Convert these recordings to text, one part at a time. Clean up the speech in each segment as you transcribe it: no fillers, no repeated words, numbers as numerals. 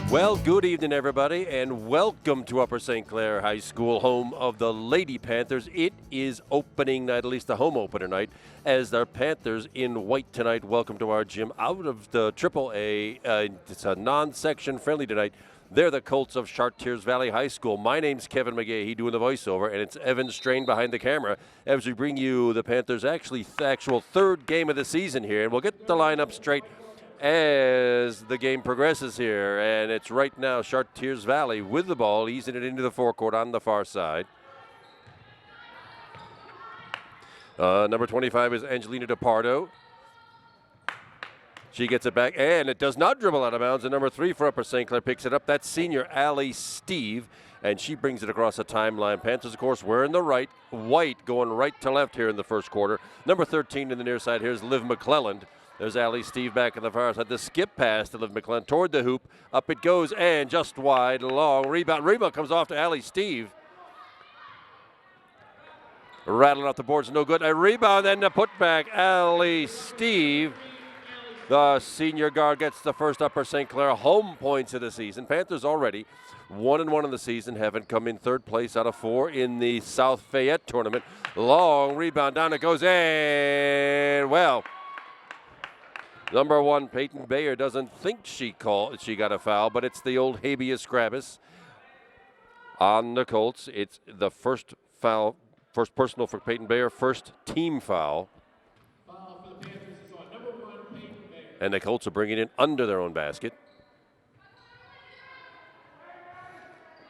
Well, good evening, everybody, and welcome to Upper St. Clair High School, home of the Lady Panthers. It is opening night, at least the home opener night, as the Panthers in white tonight. Welcome to our gym out of the AAA. It's a non-section friendly tonight. They're the Colts of Chartiers Valley High School. My name's Kevin McGahey doing the voiceover, and it's Evan Strain behind the camera as we bring you the Panthers' actual third game of the season here, and we'll get the lineup straight as the game progresses here. And it's right now Chartiers Valley with the ball, easing it into the forecourt on the far side. Number 25 is Angelina DePardo. She gets it back, and it does not dribble out of bounds. And number 3 for Upper St. Clair picks it up. That's senior Allie Steve, and she brings it across the timeline. Panthers, of course, wearing the white going right to left here in the first quarter. Number 13 in the near side, here's Liv McClelland. There's Allie Steve back in the far side. The skip pass to Liv McClelland toward the hoop. Up it goes, and just wide, long rebound. Rebound comes off to Allie Steve. Rattling off the boards, no good. A rebound, then the putback. Allie Steve, the senior guard, gets the first Upper St. Clair home points of the season. Panthers already 1-1 in the season, having come in third place out of 4 in the South Fayette tournament. Long rebound, down it goes, and well, number 1, Peyton Bayer, doesn't think she got a foul, but it's the old habeas corpus on the Colts. It's the first foul, first personal for Peyton Bayer, first team foul. Foul for the Panthers is on number 1, Peyton Bayer. And the Colts are bringing it under their own basket.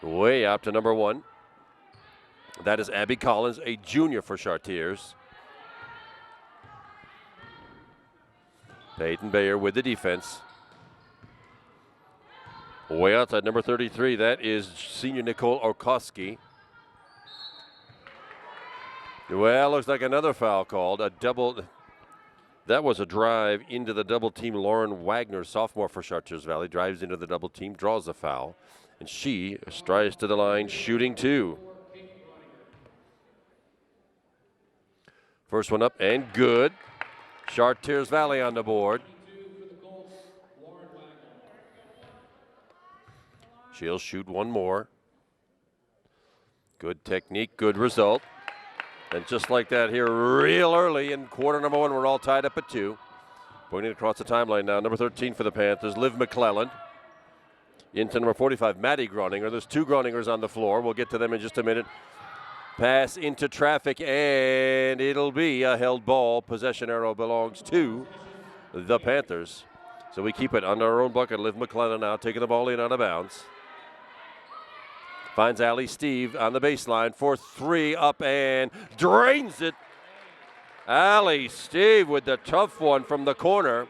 Way out to number 1. That is Abby Collins, a junior for Chartiers. Peyton Bayer with the defense. Way outside, number 33. That is senior Nicole Orkowski. Well, looks like another foul called. A double. That was a drive into the double team. Lauren Wagner, sophomore for Chartiers Valley, drives into the double team, draws the foul, and she strides to the line, shooting 2. First one up and good. Chartiers Valley on the board. She'll shoot one more. Good technique, good result. And just like that here, real early in quarter number 1, we're all tied up at 2. Pointing across the timeline now, number 13 for the Panthers, Liv McClelland. Into number 45, Maddie Groninger. There's 2 Groningers on the floor. We'll get to them in just a minute. Pass into traffic, and it'll be a held ball. Possession arrow belongs to the Panthers. So we keep it under our own bucket. Liv McClelland now taking the ball in out of bounds. Finds Allie Steve on the baseline for 3, up and drains it. Allie Steve with the tough one from the corner.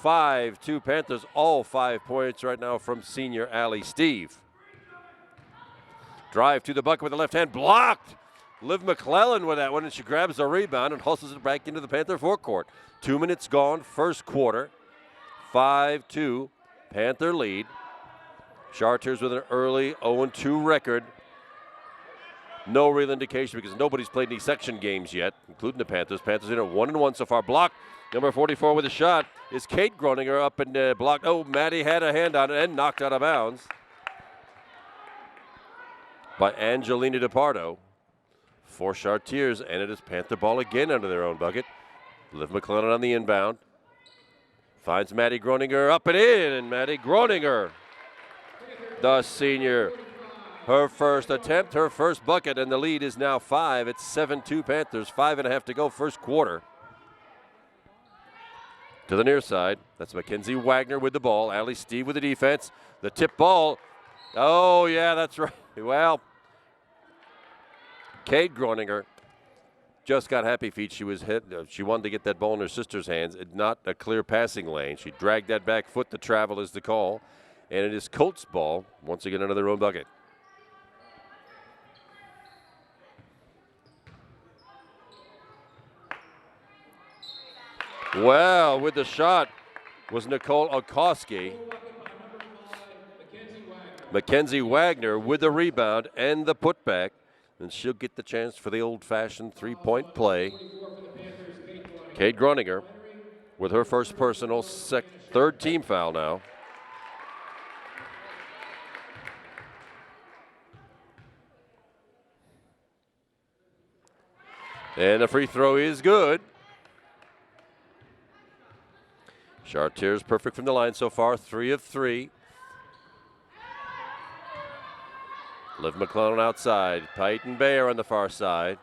5-2 Panthers, all 5 points right now from senior Allie Steve. Drive to the bucket with the left hand, blocked. Liv McClelland with that one, and she grabs the rebound and hustles it back into the Panther forecourt. 2 minutes gone, first quarter. 5-2, Panther lead. Chartiers with an early 0-2 record. No real indication because nobody's played any section games yet, including the Panthers. Panthers in at 1-1 so far. Blocked. Number 44 with a shot is Kate Groninger, up and blocked. Oh, Maddie had a hand on it and knocked out of bounds by Angelina DePardo for Chartiers, and it is Panther ball again under their own bucket. Liv McClelland on the inbound. Finds Maddie Groninger, up and in, and Maddie Groninger, the senior, her first attempt, her first bucket, and the lead is now 5. It's 7-2 Panthers, 5.5 to go, first quarter. To the near side, that's Mackenzie Wagner with the ball. Allie Steve with the defense. The tip ball. Oh, yeah, that's right. Well, Kate Groninger just got happy feet. She was hit. She wanted to get that ball in her sister's hands. It's not a clear passing lane. She dragged that back foot. The travel is the call. And it is Colts ball, once again under their own bucket. Well, with the shot was Nicole Orkowski. Mackenzie Wagner with the rebound and the putback. And she'll get the chance for the old-fashioned three-point play. Kate Groninger with her first personal, third team foul now. And the free throw is good. Chartiers perfect from the line so far, 3 of 3. Liv McClellan outside. Peyton Bayer on the far side.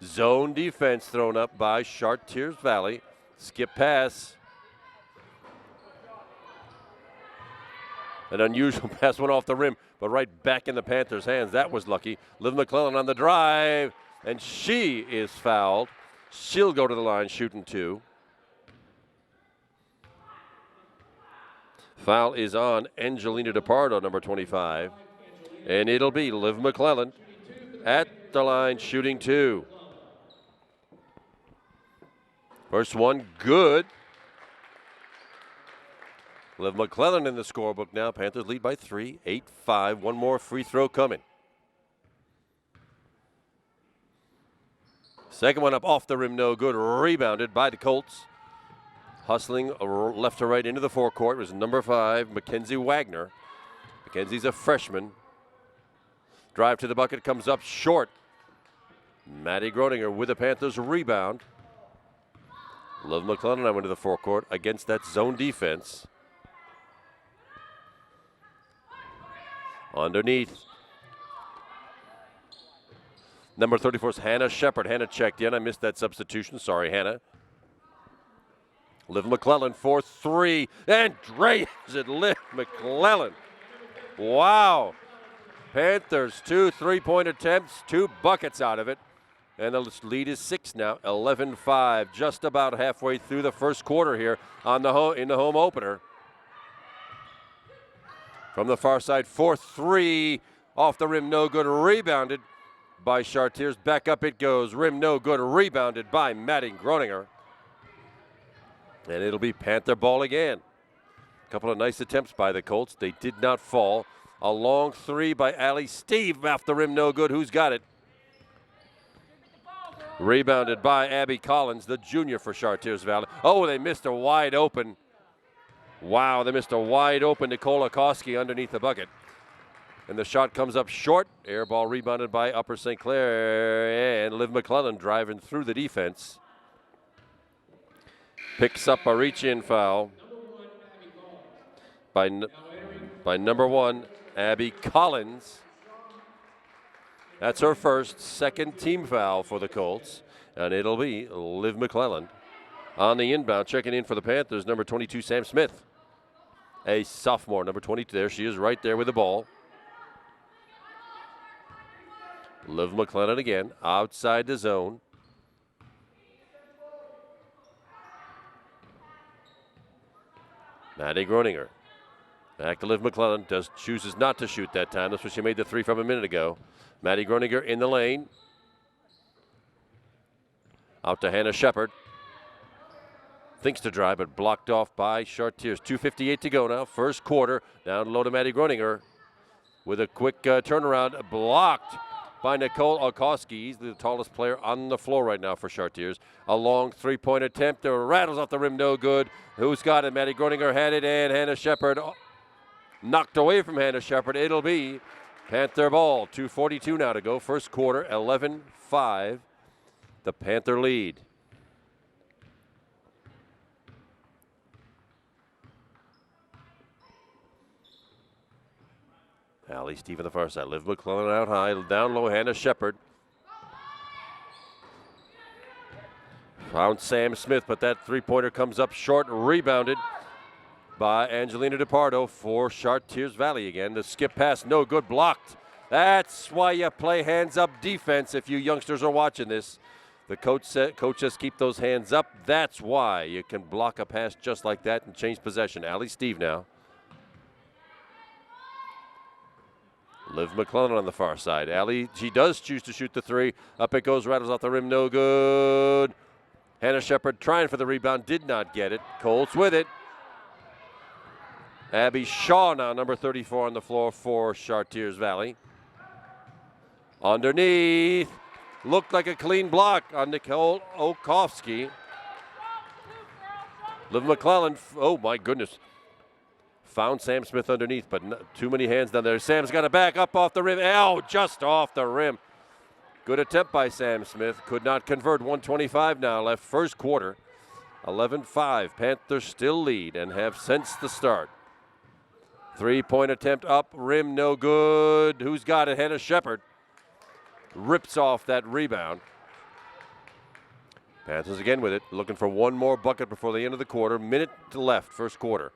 Zone defense thrown up by Chartiers Valley. Skip pass. An unusual pass went off the rim, but right back in the Panthers' hands. That was lucky. Liv McClellan on the drive, and she is fouled. She'll go to the line shooting 2. Foul is on Angelina DePardo, number 25. And it'll be Liv McClellan at the line shooting 2. First one, good. Liv McClellan in the scorebook now. Panthers lead by 3, 8-5. One more free throw coming. Second one up off the rim, no good. Rebounded by the Colts. Hustling left to right into the forecourt was number 5, Mackenzie Wagner. Mackenzie's a freshman. Drive to the bucket comes up short. Maddie Groninger with the Panthers rebound. Liv McClellan went to the forecourt against that zone defense. Underneath. Number 34 is Hannah Shepard. Hannah checked in. I missed that substitution. Sorry, Hannah. Liv McClellan for 3. And drains it. Liv McClellan. Wow. Panthers 2 3-point attempts, 2 buckets out of it. And the lead is 6 now, 11-5. Just about halfway through the first quarter here in the home opener. From the far side, 4-3 off the rim, no good. Rebounded by Chartiers. Back up it goes. Rim no good. Rebounded by Maddie Groninger. And it'll be Panther ball again. A couple of nice attempts by the Colts. They did not fall. A long 3 by Allie Steve off the rim, no good. Who's got it? Rebounded by Abby Collins, the junior for Chartiers Valley. Oh, they missed a wide open. Wow, they missed a wide open Nicole Okoski underneath the bucket. And the shot comes up short. Air ball rebounded by Upper St. Clair. And Liv McClellan driving through the defense. Picks up a reach-in foul by number 1, Abby Collins. That's her first, second team foul for the Colts. And it'll be Liv McClellan on the inbound. Checking in for the Panthers, number 22, Sam Smith. A sophomore, number 22. There she is right there with the ball. Liv McClellan again, outside the zone. Maddie Groninger. Back to Liv McClellan. Chooses not to shoot that time. That's what she made the 3 from a minute ago. Maddie Groninger in the lane. Out to Hannah Shepard. Thinks to drive, but blocked off by Chartiers. 2:58 to go now. First quarter. Down low to Maddie Groninger. With a quick turnaround. Blocked by Nicole Okoski. He's the tallest player on the floor right now for Chartiers. A long 3-point attempt. There rattles off the rim. No good. Who's got it? Maddie Groninger had it, and Hannah Shepard knocked away from Hannah Shepard. It'll be Panther ball. 2:42 now to go. First quarter, 11-5. The Panther lead. Allie Steve on the far side. Liv McClellan out high. Down low, Hannah Shepard. Found Sam Smith, but that 3-pointer comes up short. Rebounded by Angelina DePardo for Chartiers Valley again. The skip pass, no good, blocked. That's why you play hands-up defense if you youngsters are watching this. The coach says keep those hands up. That's why you can block a pass just like that and change possession. Allie Steve now. Liv McClellan on the far side. Allie, she does choose to shoot the 3. Up it goes, rattles off the rim, no good. Hannah Shepard trying for the rebound, did not get it. Colts with it. Abby Shaw now, number 34 on the floor for Chartiers Valley. Underneath. Looked like a clean block on Nicole Okoski. Liv McClellan, oh my goodness. Found Sam Smith underneath, but too many hands down there. Sam's got to back up off the rim. Oh, just off the rim. Good attempt by Sam Smith. Could not convert. 1:25 now left. First quarter. 11-5. Panthers still lead and have since the start. 3-point attempt up. Rim no good. Who's got it? Hannah Shepard rips off that rebound. Panthers again with it. Looking for one more bucket before the end of the quarter. Minute left. First quarter.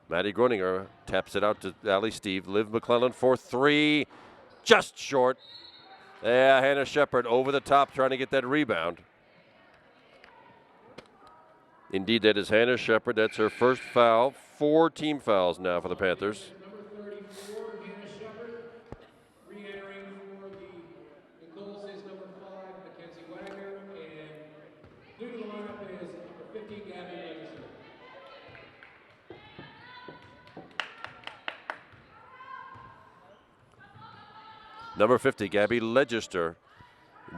Maddie Groninger taps it out to Allie Steve. Liv McClellan for three. Just short. Yeah, Hannah Shepard over the top trying to get that rebound. Indeed, that is Hannah Shepard. That's her first foul. 4 team fouls now for the Panthers. Number 34, Hannah Shepard. Re-entering for the Nichols is number 5, Mackenzie Wagner. And new to the lineup is number 50, Gabby Legister. Number 50, Gabby Legister,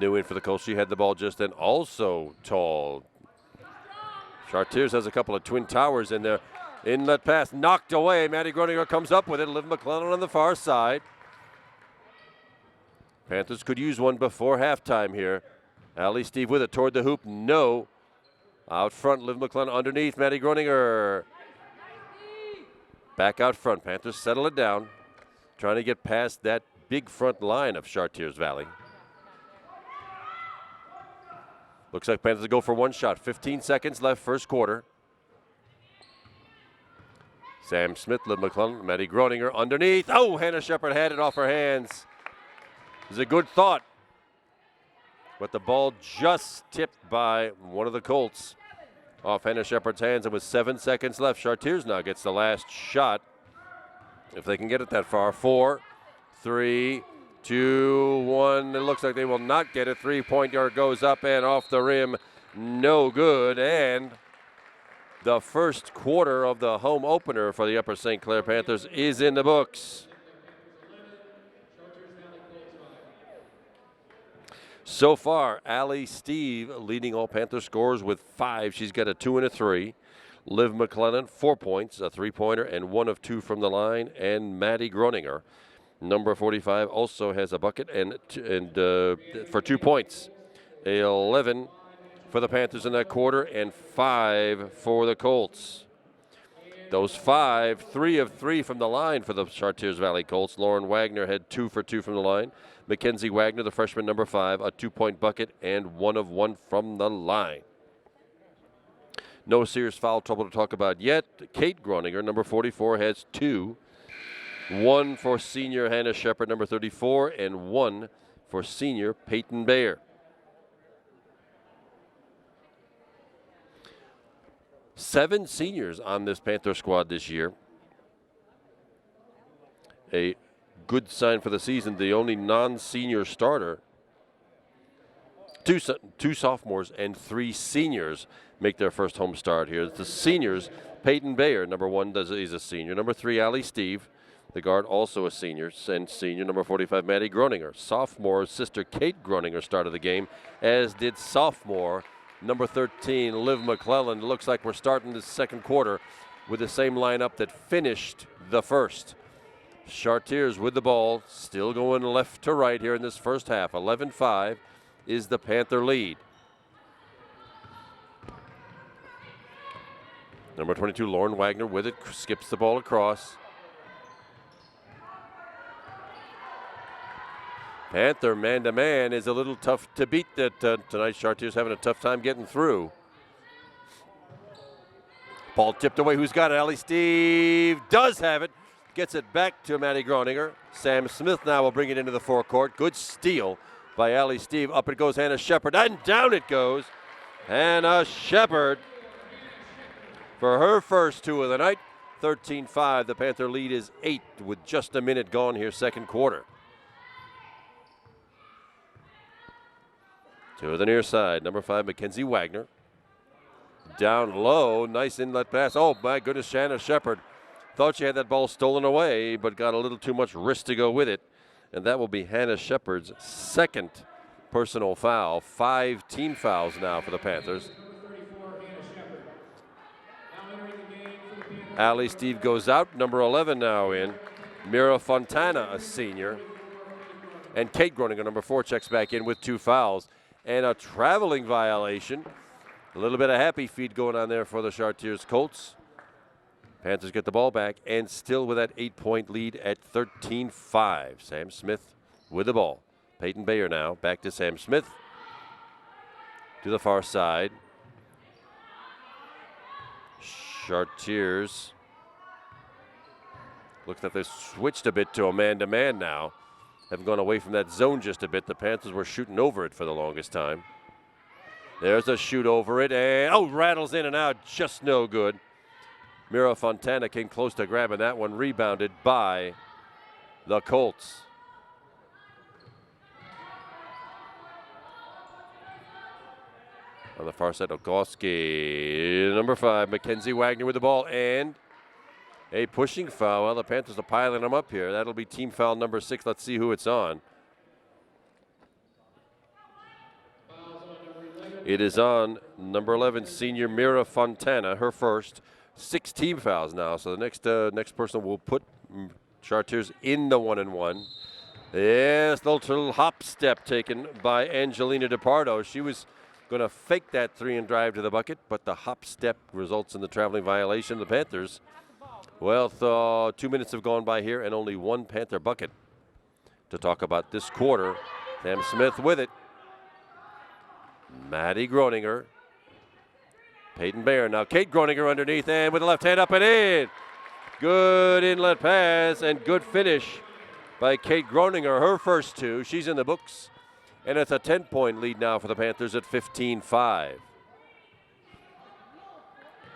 new in for the Colts. She had the ball just then. Also tall. Chartiers has a couple of twin towers in there. Inlet pass knocked away. Maddie Groninger comes up with it. Liv McClellan on the far side. Panthers could use one before halftime here. Allie Steve with it toward the hoop. No. Out front, Liv McClellan underneath. Maddie Groninger. Back out front. Panthers settle it down. Trying to get past that big front line of Chartiers Valley. Looks like Panthers go for one shot. 15 seconds left, first quarter. Sam Smith, Liv McClellan, Maddie Groninger underneath. Oh, Hannah Shepard had it off her hands. It was a good thought. But the ball just tipped by one of the Colts off Hannah Shepard's hands. And with 7 seconds left, Chartiers now gets the last shot. If they can get it that far. 4, 3, 2, 1. It looks like they will not get it. 3-point yard goes up and off the rim. No good. And the first quarter of the home opener for the Upper St. Clair Panthers is in the books. So far, Allie Steve leading all Panther scorers with 5. She's got a 2 and a 3. Liv McClellan, 4 points, a 3-pointer, and 1 of 2 from the line. And Maddie Groninger, number 45, also has a bucket and for 2 points. 11 for the Panthers in that quarter and 5 for the Colts. Those 5, 3 of 3 from the line for the Chartiers Valley Colts. Lauren Wagner had 2 for 2 from the line. Mackenzie Wagner, the freshman, number 5, a 2-point bucket and 1 of 1 from the line. No serious foul trouble to talk about yet. Kate Groninger, number 44, has 2. 1 for senior Hannah Shepard, number 34, and 1 for senior Peyton Bayer. Seven seniors on this Panther squad this year. A good sign for the season. The only non-senior starter. Two sophomores and 3 seniors make their first home start here. The seniors, Peyton Bayer, number 1, is a senior. Number 3, Allie Steve, the guard, also a senior. And senior, number 45, Maddie Groninger. Sophomore sister Kate Groninger started the game, as did sophomore number 13, Liv McClellan. Looks like we're starting the second quarter with the same lineup that finished the first. Chartiers with the ball, still going left to right here in this first half. 11-5 is the Panther lead. Number 22, Lauren Wagner with it, skips the ball across. Panther man-to-man is a little tough to beat that tonight. Chartiers having a tough time getting through. Ball tipped away. Who's got it? Allie Steve does have it. Gets it back to Maddie Groninger. Sam Smith now will bring it into the forecourt. Good steal by Allie Steve. Up it goes Hannah Shepard, and down it goes. Hannah Shepard for her first 2 of the night. 13-5. The Panther lead is 8 with just a minute gone here, second quarter. To the near side, number 5, Mackenzie Wagner. Down low, nice inlet pass. Oh, my goodness, Hannah Shepard thought she had that ball stolen away, but got a little too much wrist to go with it. And that will be Hannah Shepard's second personal foul. 5 team fouls now for the Panthers. Allie Steve goes out. Number 11 now in. Mira Fontana, a senior. And Kate Groninger, number 4, checks back in with 2 fouls. And a traveling violation. A little bit of happy feet going on there for the Chartiers Colts. Panthers get the ball back and still with that 8-point lead at 13-5. Sam Smith with the ball. Peyton Bayer now back to Sam Smith. To the far side. Chartiers. Looks like they've switched a bit to a man-to-man now. Have gone away from that zone just a bit. The Panthers were shooting over it for the longest time. There's a shoot over it, and rattles in and out, just no good. Mira Fontana came close to grabbing that one, rebounded by the Colts. On the far side, Ogoski, number 5, Mackenzie Wagner with the ball, and a pushing foul. Well, the Panthers are piling them up here. That'll be team foul number 6. Let's see who it's on. It is on number 11, senior Mira Fontana, her first. 6 team fouls now, so the next person will put Chartiers in the 1-and-1. Yes, little hop step taken by Angelina DePardo. She was going to fake that 3 and drive to the bucket, but the hop step results in the traveling violation. The Panthers, well, 2 minutes have gone by here and only 1 Panther bucket. To talk about this quarter, Sam Smith with it. Maddie Groninger. Peyton Bayer now. Kate Groninger underneath and with the left hand up and in. Good inlet pass and good finish by Kate Groninger. Her first 2. She's in the books. And it's a 10-point lead now for the Panthers at 15-5.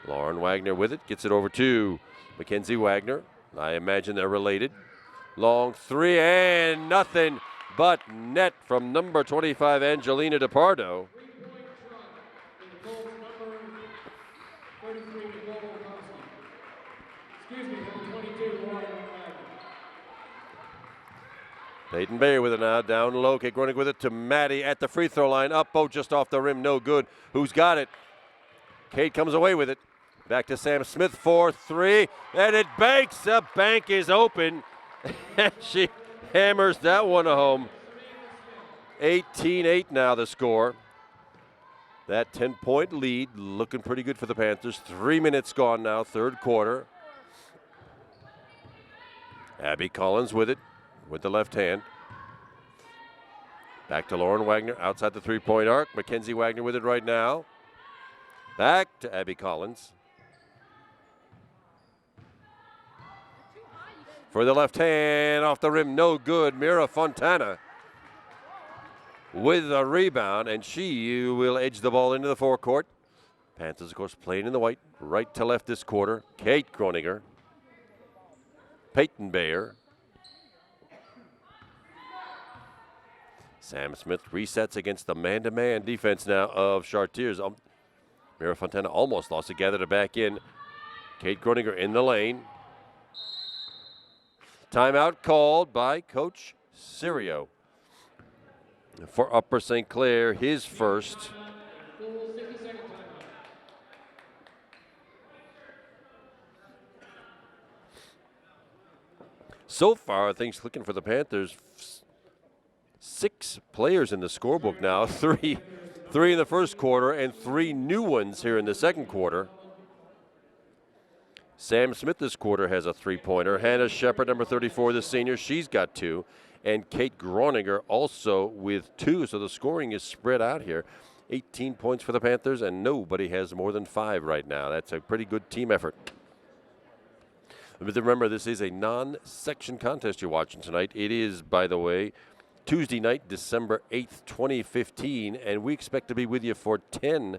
Lauren Wagner with it. Gets it over to Mackenzie Wagner. I imagine they're related. Long 3 and nothing but net from number 25, Angelina DePardo. Peyton Bayer with it now, down low. Kate Groninger with it to Maddie at the free throw line. Up, just off the rim, no good. Who's got it? Kate comes away with it. Back to Sam Smith for 3, and it banks. The bank is open. She hammers that one home. 18-8 now the score. That 10-point lead looking pretty good for the Panthers. 3 minutes gone now, third quarter. Abby Collins with it, with the left hand. Back to Lauren Wagner outside the three-point arc. Mackenzie Wagner with it right now. Back to Abby Collins. For the left hand, off the rim, no good. Mira Fontana with a rebound, and she will edge the ball into the forecourt. Panthers, of course, playing in the white, right to left this quarter. Kate Groninger. Peyton Bayer. Sam Smith resets against the man-to-man defense now of Chartiers. Mira Fontana almost lost it, gathered it back in. Kate Groninger in the lane. Timeout called by Coach Sirio. For Upper St. Clair, his first. So far, things looking for the Panthers. 6 players in the scorebook now. Three in the first quarter and 3 new ones here in the second quarter. Sam Smith this quarter has a 3-pointer. Hannah Shepard, number 34, the senior, she's got 2. And Kate Groninger also with 2. So the scoring is spread out here. 18 points for the Panthers, and nobody has more than 5 right now. That's a pretty good team effort. But remember, this is a non-section contest you're watching tonight. It is, by the way, Tuesday night, December 8th, 2015, and we expect to be with you for 10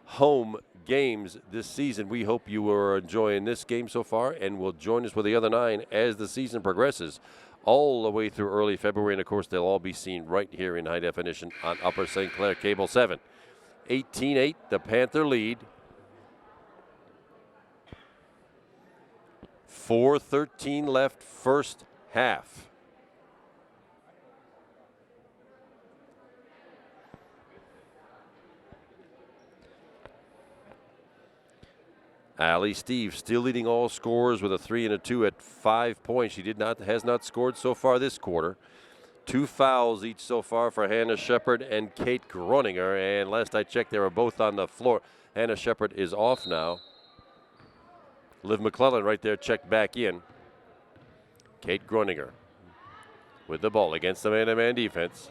home games this season. We hope you are enjoying this game so far and will join us with the other 9 as the season progresses all the way through early February. And, of course, they'll all be seen right here in high definition on Upper St. Clair Cable 7. 18-8, the Panther lead. 4:13 left, first half. Allie Steve still leading all scorers with a 3 and a 2 at 5 points. She has not scored so far this quarter. 2 fouls each so far for Hannah Shepard and Kate Groninger. And last I checked, they were both on the floor. Hannah Shepard is off now. Liv McClellan right there checked back in. Kate Groninger with the ball against the man-to-man defense.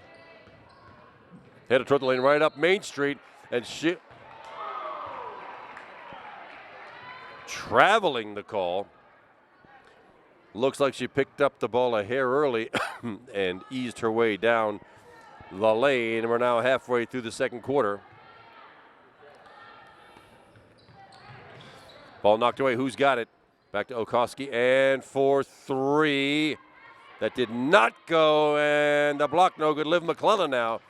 Headed toward the lane right up Main Street. And she traveling the call. Looks like she picked up the ball a hair early and eased her way down the lane. We're now halfway through the second quarter. Ball knocked away. Who's got it? Back to Okoski, and for 3. That did not go, and the block no good. Liv McClellan now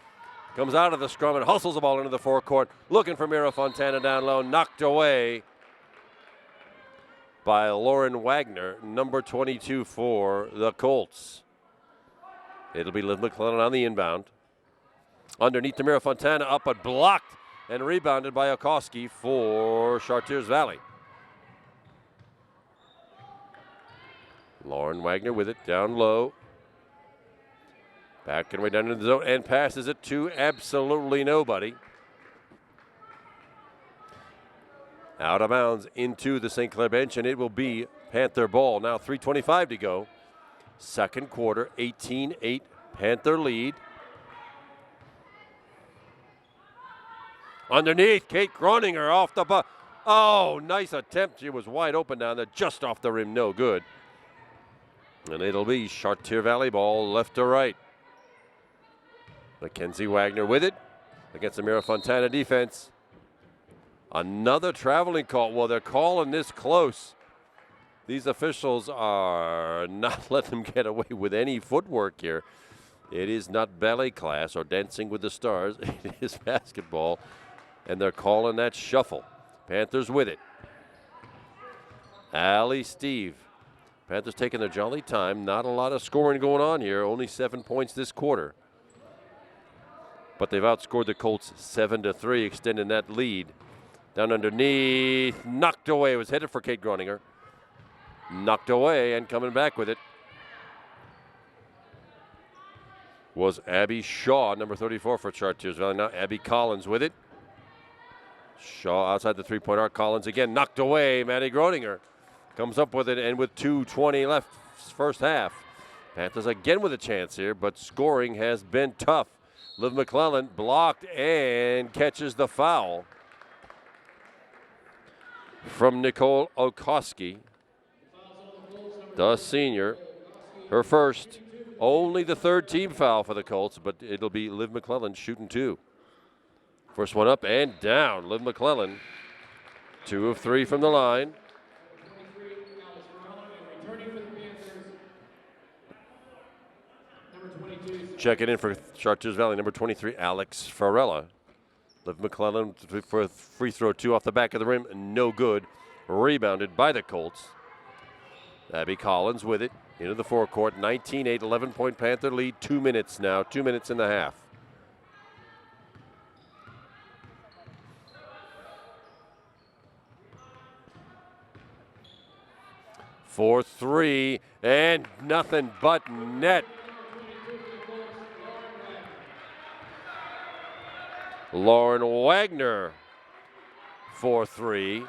comes out of the scrum and hustles the ball into the forecourt, looking for Mira Fontana down low, knocked away by Lauren Wagner, number 22 for the Colts. It'll be Liv McClellan on the inbound. Underneath to Mira Fontana, up but blocked and rebounded by Okoski for Chartiers Valley. Lauren Wagner with it down low. Back and way down into the zone and passes it to absolutely nobody. Out of bounds into the St. Clair bench, and it will be Panther ball. Now 3:25 to go. Second quarter, 18-8 Panther lead. Underneath, Kate Groninger off the ball. Oh, nice attempt. She was wide open down there, just off the rim, no good. And it'll be Chartier Valley ball left to right. Mackenzie Wagner with it against the Mira Fontana defense. Another traveling call. Well, they're calling this close. These officials are not letting them get away with any footwork here. It is not ballet class or Dancing with the Stars. It is basketball, and they're calling that shuffle. Panthers with it. Allie Steve. Panthers taking their jolly time. Not a lot of scoring going on here. Only 7 points this quarter. But they've outscored the Colts 7-3, extending that lead. Down underneath, knocked away. It was headed for Kate Groninger. Knocked away and coming back with it was Abby Shaw, number 34 for Chartiers Valley. Now Abby Collins with it. Shaw outside the three-point arc. Collins again knocked away. Maddie Groninger comes up with it, and with 2:20 left first half. Panthers again with a chance here, but scoring has been tough. Liv McClellan blocked and catches the foul from Nicole Okoski, the senior. Her first, only the third team foul for the Colts, but it'll be Liv McClellan shooting 2. First one up and down. Liv McClellan, 2 of 3 from the line. Checking in for Chartiers Valley, number 23, Alex Farella. Liv McClellan for a free throw 2 off the back of the rim, no good. Rebounded by the Colts. Abby Collins with it into the forecourt. 19-8, 11-point Panther lead. 2 minutes now, 2 minutes in the half. For 3, and nothing but net. Lauren Wagner for 3.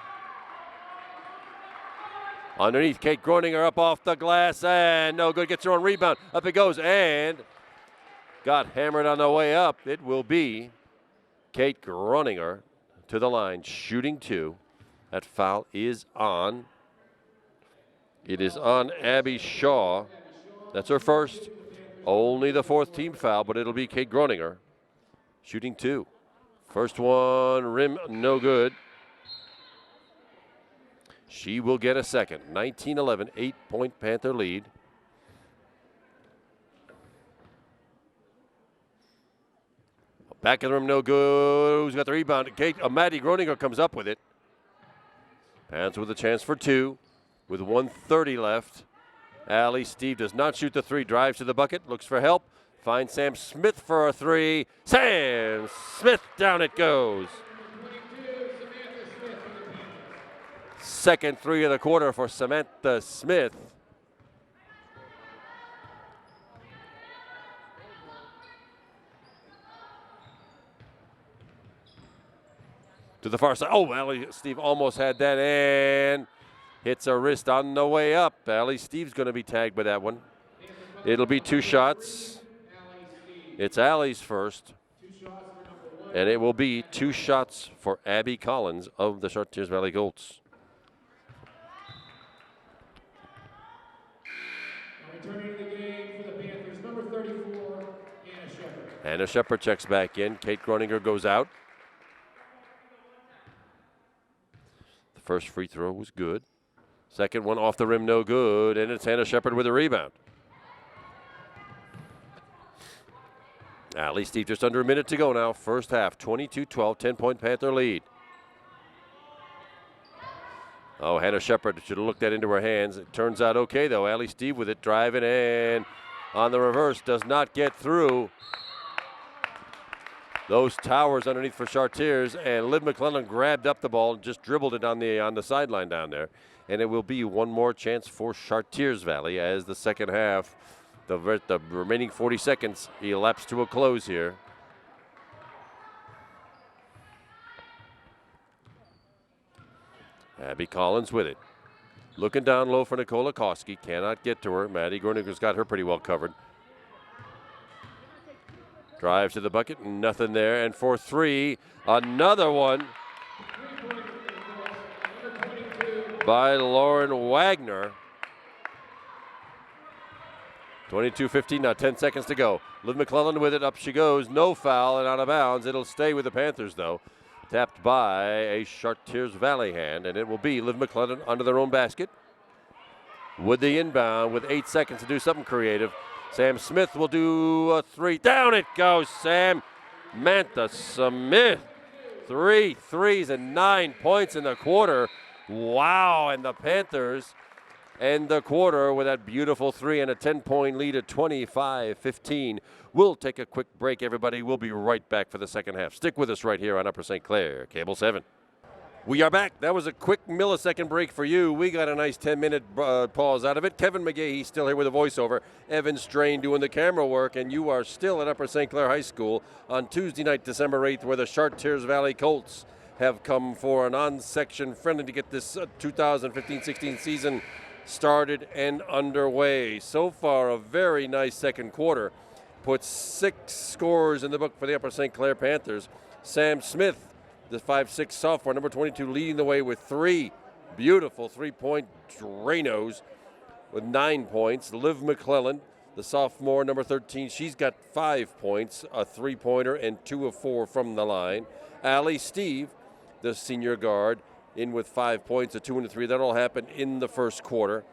Underneath, Kate Groninger up off the glass, and no good. Gets her own rebound. Up it goes, and got hammered on the way up. It will be Kate Groninger to the line, shooting 2. That foul is on. It is on Abby Shaw. That's her first. Only the 4th team foul, but it'll be Kate Groninger shooting 2. First one, rim, no good. She will get a second. 19-11, 8-point Panther lead. Back of the rim, no good. Who's got the rebound? Maddie Groninger comes up with it. Panthers with a chance for 2 with 1:30 left. Allie Steve does not shoot the 3, drives to the bucket, looks for help. Finds Sam Smith for a 3. Sam Smith, down it goes. Second 3 of the quarter for Samantha Smith. to the far side. Oh, Allie Steve almost had that and hits a wrist on the way up. Allie Steve's going to be tagged by that one. It'll be 2 shots. It's Allie's first. And it will be 2 shots for Abby Collins of the Chartiers Valley Colts. Returning to the game for the Panthers, number 34, Hannah Shepard. Hannah Shepard checks back in. Kate Groninger goes out. The first free throw was good. Second one off the rim, no good. And it's Hannah Shepard with a rebound. Allie Steve just under a minute to go now. First half, 22-12, 10-point Panther lead. Oh, Hannah Shepard should have looked that into her hands. It turns out okay, though. Allie Steve with it, driving in. On the reverse, does not get through those towers underneath for Chartiers. And Liv McClellan grabbed up the ball and just dribbled it on the sideline down there. And it will be one more chance for Chartiers Valley as the second half, the remaining 40 seconds, elapse to a close here. Abby Collins with it. Looking down low for Nicola Koski. Cannot get to her. Maddie Groninger's got her pretty well covered. Drives to the bucket. Nothing there. And for 3, another one by Lauren Wagner. 22-15, now 10 seconds to go. Liv McClellan with it, up she goes. No foul and out of bounds. It'll stay with the Panthers, though. Tapped by a Chartiers Valley hand, and it will be Liv McClellan under their own basket. With the inbound, with 8 seconds to do something creative. Sam Smith will do a 3. Down it goes, Samantha Smith. 3 threes and 9 points in the quarter. Wow, and the Panthers end the quarter with that beautiful 3 and a 10-point lead at 25-15. We'll take a quick break, everybody. We'll be right back for the second half. Stick with us right here on Upper St. Clair, Cable 7. We are back. That was a quick millisecond break for you. We got a nice 10-minute pause out of it. Kevin McGee, he's still here with a voiceover. Evan Strain doing the camera work, and you are still at Upper St. Clair High School on Tuesday night, December 8th, where the Chartiers Valley Colts have come for an on-section friendly to get this 2015-16 season started and underway. So far, a very nice second quarter. Puts 6 scores in the book for the Upper St. Clair Panthers. Sam Smith, the 5'6" sophomore, number 22, leading the way with 3 beautiful 3-point Drainos with 9 points. Liv McClellan, the sophomore, number 13, she's got 5 points, a 3-pointer and 2 of 4 from the line. Allie Steve, the senior guard, in with 5 points, a 2 and a 3. That'll happen in the first quarter.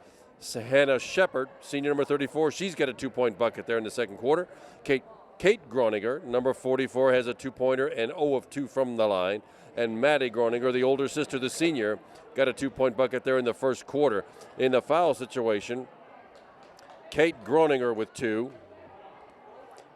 Hannah Shepard, senior number 34, she's got a 2-point bucket there in the second quarter. Kate Groninger, number 44, has a 2-pointer and 0 of 2 from the line. And Maddie Groninger, the older sister, the senior, got a 2-point bucket there in the first quarter. In the foul situation, Kate Groninger with 2.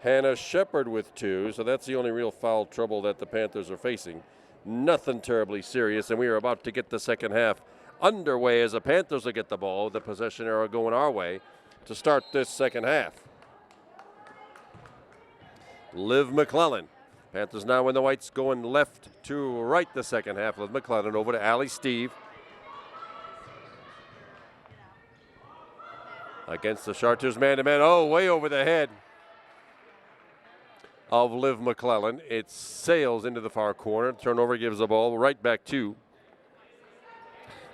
Hannah Shepard with 2. So that's the only real foul trouble that the Panthers are facing. Nothing terribly serious, and we are about to get the second half underway as the Panthers will get the ball. The possession arrow going our way to start this second half. Liv McClellan. Panthers now in the whites going left to right the second half. Liv McClellan over to Allie Steve. Against the Chartiers man-to-man. Oh, way over the head of Liv McClellan. It sails into the far corner. Turnover gives the ball right back to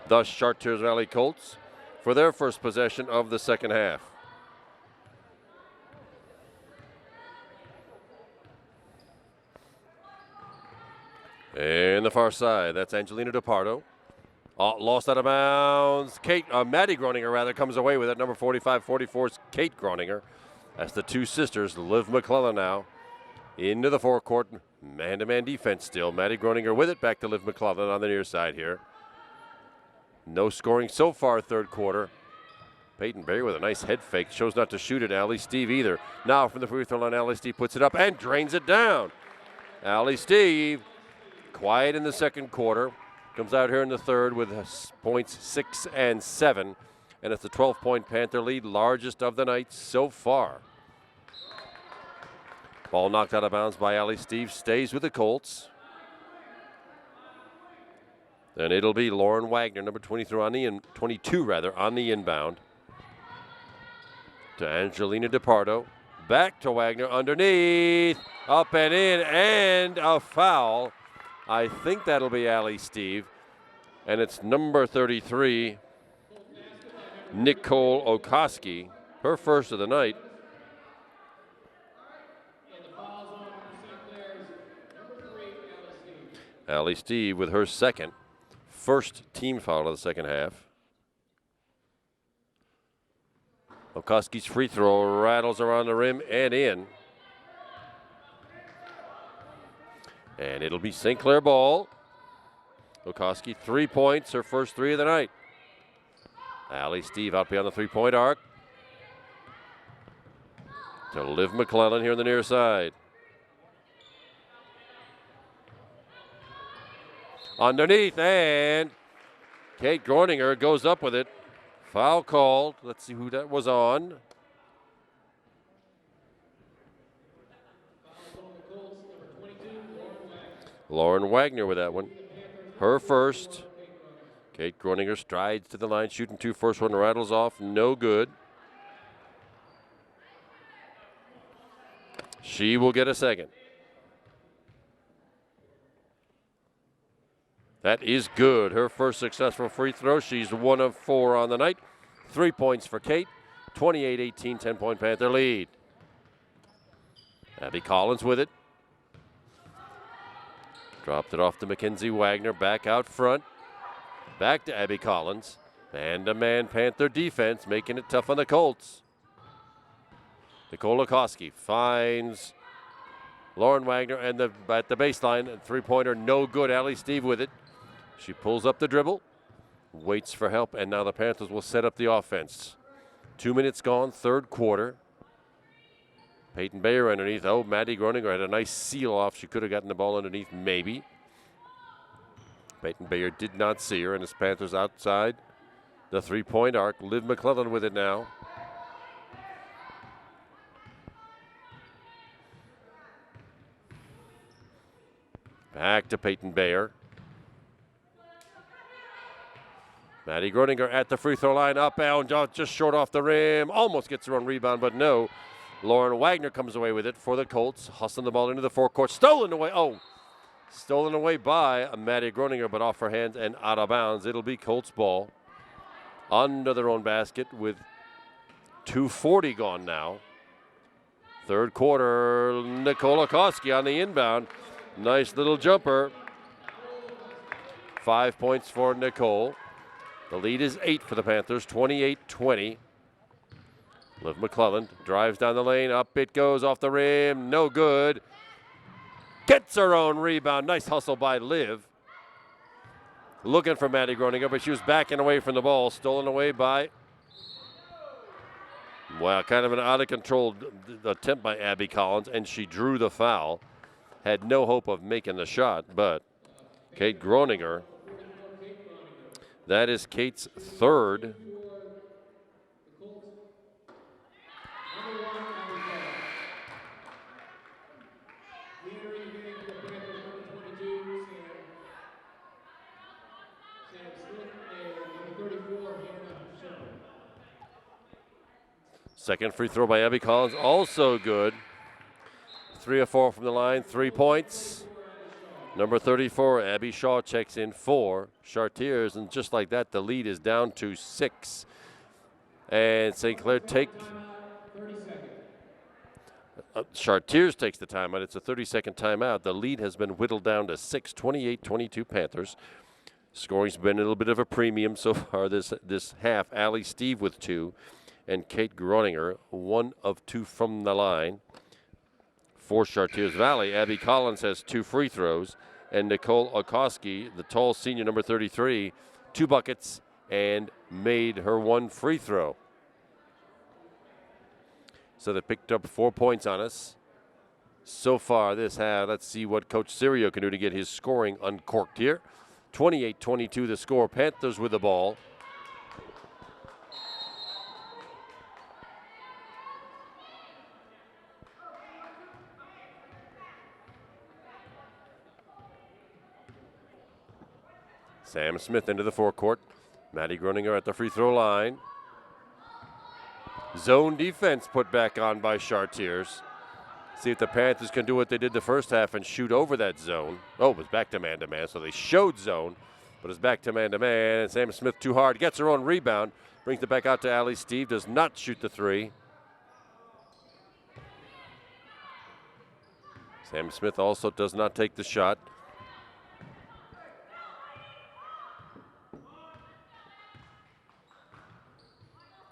the Chartiers Valley Colts for their first possession of the second half. And the far side, that's Angelina DePardo. Lost out of bounds. Maddie Groninger rather comes away with it. Number 45-44 is Kate Groninger. That's the two sisters, Liv McClellan now. Into the forecourt, man-to-man defense still. Maddie Groninger with it, back to Liv McClellan on the near side here. No scoring so far, third quarter. Peyton Berry with a nice head fake. Chose not to shoot at Allie Steve either. Now from the free throw line, Allie Steve puts it up and drains it down. Allie Steve, quiet in the second quarter. Comes out here in the third with points 6 and 7. And it's a 12-point Panther lead, largest of the night so far. Ball knocked out of bounds by Allie Steve. Stays with the Colts. And it'll be Lauren Wagner, number 23 on the 22 rather, on the inbound. To Angelina DePardo. Back to Wagner underneath. Up and in, and a foul. I think that'll be Allie Steve. And it's number 33, Nicole Okoski, her first of the night. Allie Steve with her second. First team foul of the second half. Okoski's free throw rattles around the rim and in. And it'll be St. Clair ball. Okoski 3 points, her first three of the night. Allie Steve out beyond the three-point arc. To Liv McClellan here on the near side. Underneath, and Kate Groninger goes up with it. Foul called. Let's see who that was on. Lauren Wagner with that one. Her first. Kate Groninger strides to the line, shooting two. First one rattles off, no good. She will get a second. That is good. Her first successful free throw. She's 1 of 4 on the night. 3 points for Kate. 28-18, 10-point Panther lead. Abby Collins with it. Dropped it off to Mackenzie Wagner. Back out front. Back to Abby Collins. Man-to-man Panther defense, making it tough on the Colts. Nicole Okoski finds Lauren Wagner and at the baseline. And three-pointer, no good. Allie Steve with it. She pulls up the dribble, waits for help, and now the Panthers will set up the offense. 2 minutes gone, third quarter. Peyton Bayer underneath. Oh, Maddie Groninger had a nice seal off. She could have gotten the ball underneath, maybe. Peyton Bayer did not see her, and it's Panthers outside the three-point arc. Liv McClellan with it now. Back to Peyton Bayer. Maddie Groninger at the free throw line, up-bound, just short off the rim. Almost gets her own rebound, but no. Lauren Wagner comes away with it for the Colts. Hustling the ball into the forecourt. Stolen away. Oh, stolen away by Maddie Groninger, but off her hands and out of bounds. It'll be Colts ball. Under their own basket with 2:40 gone now. Third quarter, Nicole Okoski on the inbound. Nice little jumper. 5 points for Nicole. The lead is 8 for the Panthers, 28-20. Liv McClellan drives down the lane. Up it goes off the rim. No good. Gets her own rebound. Nice hustle by Liv. Looking for Maddie Groninger, but she was backing away from the ball. Stolen away by, well, kind of an out-of-control attempt by Abby Collins, and she drew the foul. Had no hope of making the shot, but Kate Groninger, that is Kate's third. Second free throw by Abby Collins, also good. 3 of 4 from the line, 3 points. Number 34, Abby Shaw checks in for Chartiers, and just like that, the lead is down to 6. And St. Clair Chartiers takes the timeout. It's a 30-second timeout. The lead has been whittled down to 6, 28-22 Panthers. Scoring's been a little bit of a premium so far this half. Allie Steve with 2, and Kate Groninger 1 of 2 from the line. For Chartiers Valley, Abby Collins has 2 free throws, and Nicole Okoski, the tall senior, number 33, 2 buckets and made her 1 free throw. So they picked up 4 points on us so far this half. Let's see what Coach Sirio can do to get his scoring uncorked here. 28-22 the score. Panthers with the ball. Sam Smith into the forecourt. Maddie Groninger at the free throw line. Zone defense put back on by Chartiers. See if the Panthers can do what they did the first half and shoot over that zone. Oh, it was back to man-to-man, so they showed zone, but it's back to man-to-man. And Sam Smith too hard, gets her own rebound, brings it back out to Allie Steve, does not shoot the three. Sam Smith also does not take the shot.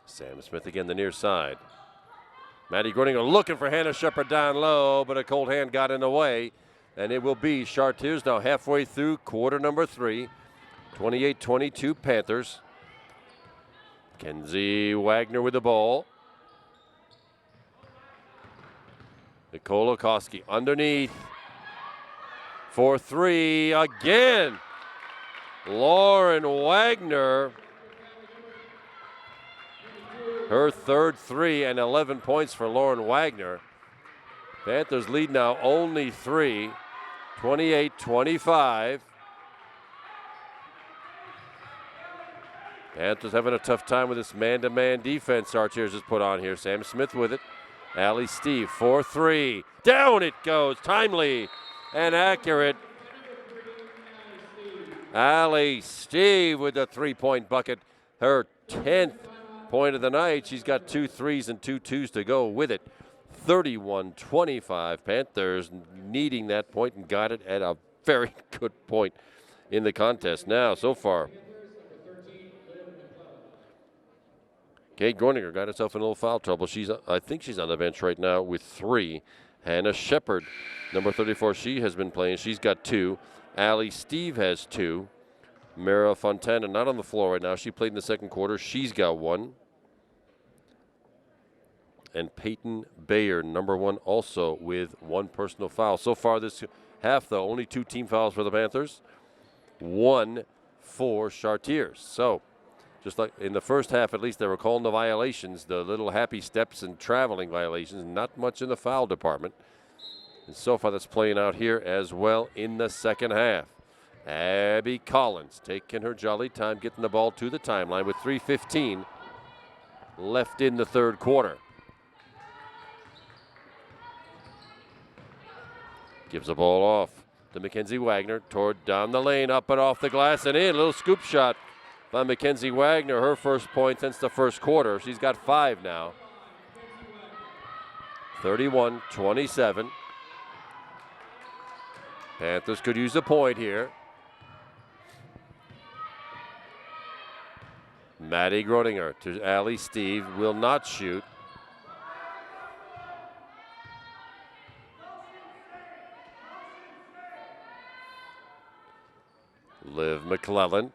Sam Smith again, the near side. Maddie Groninger looking for Hannah Shepard down low, but a cold hand got in the way. And it will be Chartiers now halfway through quarter number 3. 28-22 Panthers. Kenzie Wagner with the ball. Nicole Okoski underneath. For 3 again. Lauren Wagner. Her third 3 and 11 points for Lauren Wagner. Panthers lead now only 3, 28-25. Panthers having a tough time with this man-to-man defense Chartiers has put on here. Sam Smith with it. Allie Steve, 4-3. Down it goes, timely and accurate. Allie Steve with the 3-point bucket. Her 10th point of the night. She's got 2 threes and 2 twos to go with it. 31-25. Panthers needing that point and got it at a very good point in the contest. Now, so far, Kate Groninger got herself in a little foul trouble. I think she's on the bench right now with 3. Hannah Shepard, number 34, she has been playing. She's got 2. Allie Steve has 2. Mara Fontana not on the floor right now. She played in the second quarter. She's got 1. And Peyton Bayer, number 1, also with 1 personal foul. So far this half, though, only 2 team fouls for the Panthers, 1 for Chartiers. So, just like in the first half, at least they were calling the violations, the little happy steps and traveling violations, not much in the foul department. And so far that's playing out here as well in the second half. Abby Collins taking her jolly time, getting the ball to the timeline with 3:15 left in the third quarter. Gives the ball off to Mackenzie Wagner toward down the lane, up and off the glass and in. Little scoop shot by Mackenzie Wagner. Her first point since the first quarter. She's got 5 now. 31-27. Panthers could use a point here. Maddie Groninger to Allie Steve. Will not shoot. Liv McClellan,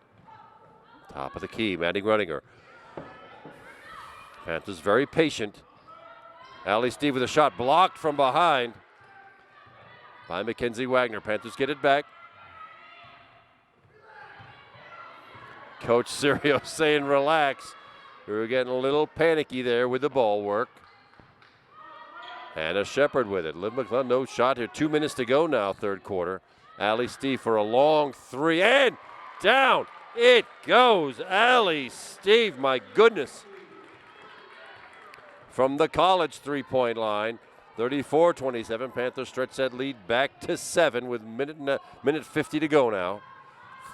top of the key, Maddie Groninger. Panthers very patient. Allie Steve with a shot blocked from behind by Mackenzie Wagner. Panthers get it back. Coach Serio saying relax. We were getting a little panicky there with the ball work. Hannah Shepard with it. Liv McClellan, no shot here. 2 minutes to go now, third quarter. Allie Steve for a long 3, and down it goes. Allie Steve, my goodness. From the college 3-point line, 34-27. Panthers stretch that lead back to 7 with minute 50 to go now.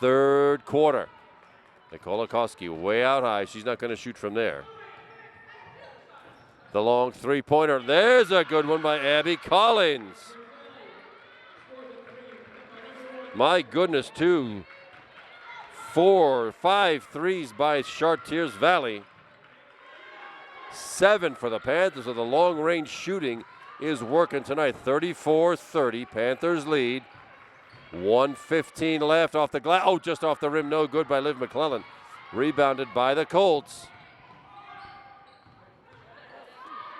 Third quarter. Nicole Okoski way out high. She's not going to shoot from there. The long 3-pointer. There's a good one by Abby Collins. My goodness, 2, 4, 5 threes by Chartiers Valley. 7 for the Panthers, so the long-range shooting is working tonight. 34-30, Panthers lead. 1:15 left off the glass. Oh, just off the rim, no good by Liv McClellan. Rebounded by the Colts.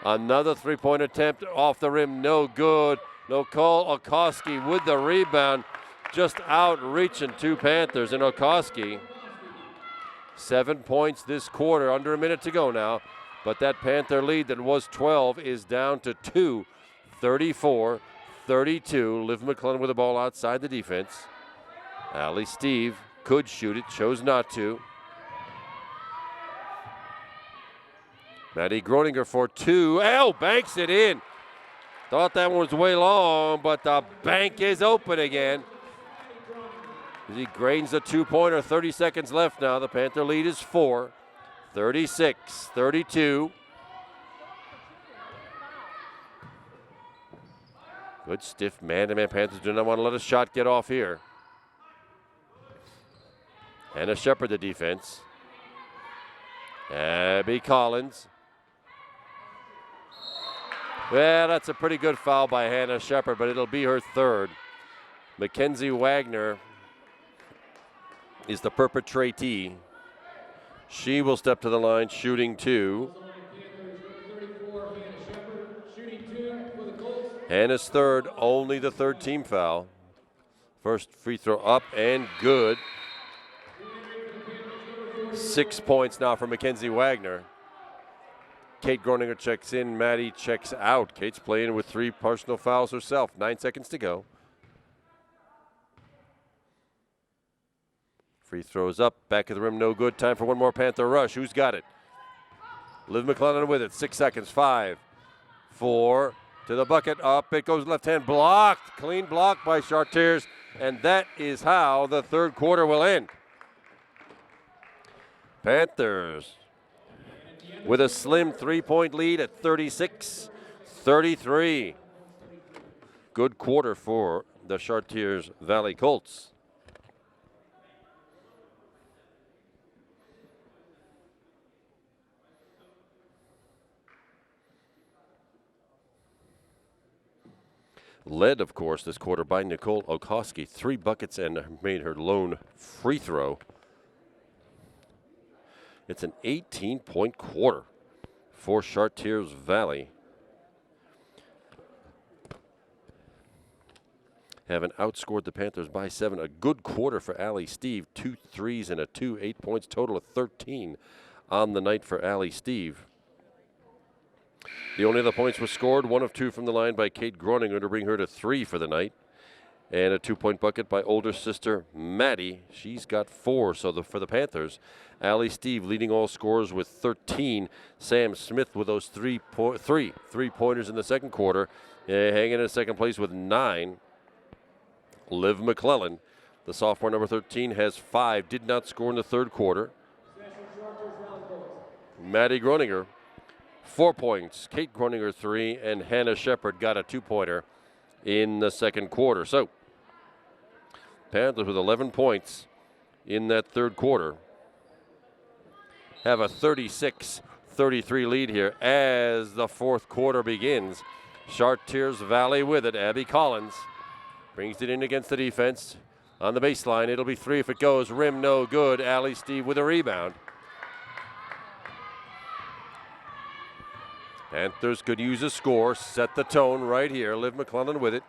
Another 3-point attempt off the rim, no good. Nicole Okoski with the rebound. Just outreaching 2 Panthers and Okoski. 7 points this quarter, under a minute to go now. But that Panther lead that was 12 is down to 2, 34-32. Liv McClellan with the ball outside the defense. Allie Steve Could shoot it, chose not to. Maddie Groninger for two. Banks it in. Thought that one was way long, but the bank is open again. He grains the two-pointer, 30 seconds left now. The Panther lead is 4, 36-32. Good stiff man-to-man. Panthers do not want to let a shot get off here. Hannah Shepard, the defense. Abby Collins. Well, that's a pretty good foul by Hannah Shepard, but it'll be her third. Mackenzie Wagner is the perpetratee. She will step to the line, shooting two. Hannah's third, only the third team foul. First free throw up and good. 6 points now for Mackenzie Wagner. Kate Groninger checks in, Maddie checks out. Kate's playing with 3 personal fouls herself. 9 seconds to go. Free throws up, back of the rim, no good. Time for one more Panther rush. Who's got it? Liv McClellan with it. 6 seconds. 5, 4, to the bucket. Up it goes, left hand blocked. Clean block by Chartiers. And that is how the third quarter will end. Panthers with a slim 3-point lead at 36-33. Good quarter for the Chartiers Valley Colts. Led, of course, this quarter by Nicole Okoski. 3 buckets and made her lone free throw. It's an 18-point quarter for Chartiers Valley. Having outscored the Panthers by 7. A good quarter for Allie Steve. 2 threes and a 2, 8 points, total of 13 on the night for Allie Steve. The only other points were scored, 1 of 2 from the line by Kate Groninger to bring her to 3 for the night. And a 2-point bucket by older sister Maddie. She's got 4. So for the Panthers, Allie Steve leading all scorers with 13. Sam Smith with those three-pointers in the second quarter, hanging in second place with 9. Liv McClellan, the sophomore number 13, has 5. Did not score in the third quarter. Maddie Groninger, 4 points. Kate Groninger, 3, and Hannah Shepard got a 2-pointer in the second quarter. So Panthers with 11 points in that third quarter have a 36-33 lead here as the fourth quarter begins. Chartiers Valley with it. Abby Collins brings it in against the defense. On the baseline, it'll be 3 if it goes. Rim no good. Allie Steve with a rebound. Panthers could use a score, set the tone right here. Liv McClellan with it.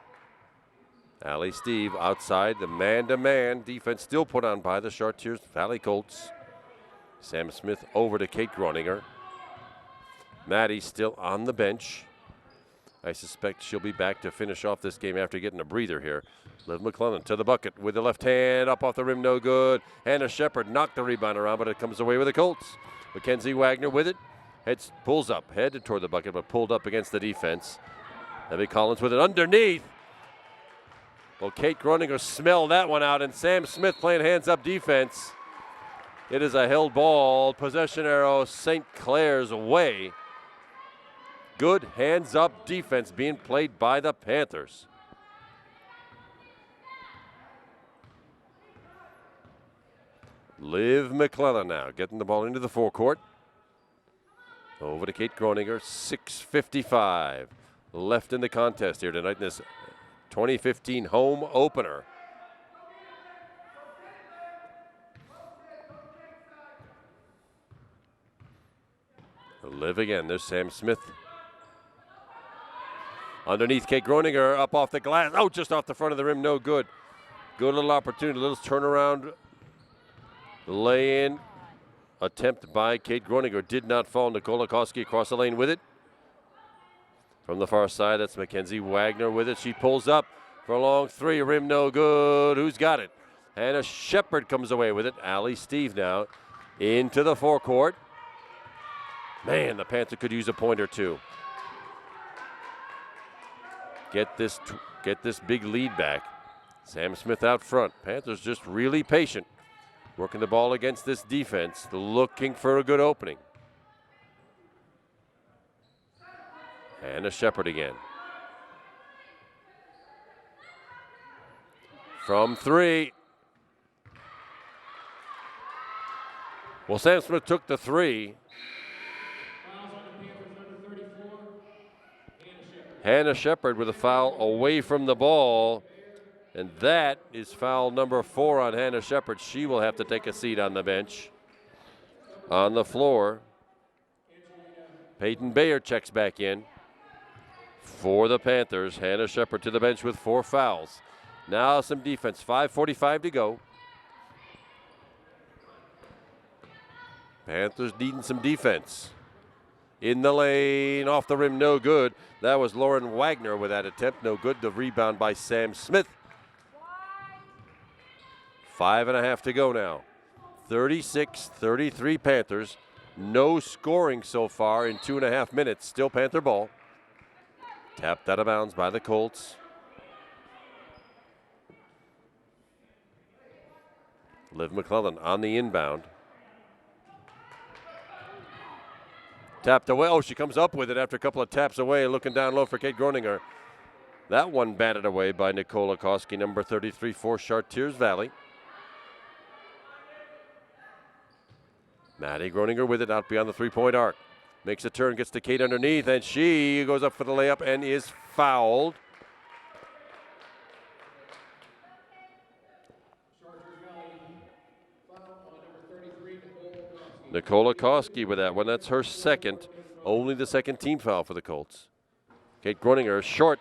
Allie Steve outside, the man-to-man defense still put on by the Chartiers Valley Colts. Sam Smith over to Kate Groninger. Maddie still on the bench. I suspect she'll be back to finish off this game after getting a breather here. Liv McClellan to the bucket with the left hand, up off the rim, no good. Hannah Shepard knocked the rebound around, but it comes away with the Colts. Mackenzie Wagner with it. Pulls up, headed toward the bucket, but pulled up against the defense. Abby Collins with it underneath. Well, Kate Groninger smelled that one out, and Sam Smith playing hands-up defense. It is a held ball. Possession arrow St. Clair's way. Good hands-up defense being played by the Panthers. Liv McClellan now getting the ball into the forecourt. Over to Kate Groninger. 6:55 left in the contest here tonight in this 2015 home opener. Liv again. There's Sam Smith. Underneath Kate Groninger, up off the glass. Oh, just off the front of the rim. No good. Good little opportunity. Little turnaround. Lay-in attempt by Kate Groninger. Did not fall. Nicole Okoski across the lane with it. From the far side, that's Mackenzie Wagner with it. She pulls up for a long 3. Rim no good. Who's got it? Hannah Shepard comes away with it. Allie Steve now into the forecourt. Man, the Panther could use a point or two. Get this big lead back. Sam Smith out front. Panthers just really patient. Working the ball against this defense, looking for a good opening. Hannah Shepard again. From three. Well, Sam Smith took the three. Hannah Shepard with a foul away from the ball. And that is foul number 4 on Hannah Shepard. She will have to take a seat on the bench. On the floor, Peyton Bayer checks back in for the Panthers. Hannah Shepard to the bench with 4 fouls. Now some defense, 5:45 to go. Panthers needing some defense. In the lane, off the rim, no good. That was Lauren Wagner with that attempt, no good. The rebound by Sam Smith. 5.5 to go now. 36-33 Panthers. No scoring so far in 2.5 minutes. Still Panther ball. Tapped out of bounds by the Colts. Liv McClellan on the inbound. Tapped away. Oh, she comes up with it after a couple of taps away, looking down low for Kate Groninger. That one batted away by Nicola Koski, number 33 for Chartiers Valley. Maddie Groninger with it out beyond the three-point arc. Makes a turn, gets to Kate underneath, and she goes up for the layup and is fouled. Nicola Koski with that one. That's her second, only the second team foul for the Colts. Kate Groninger short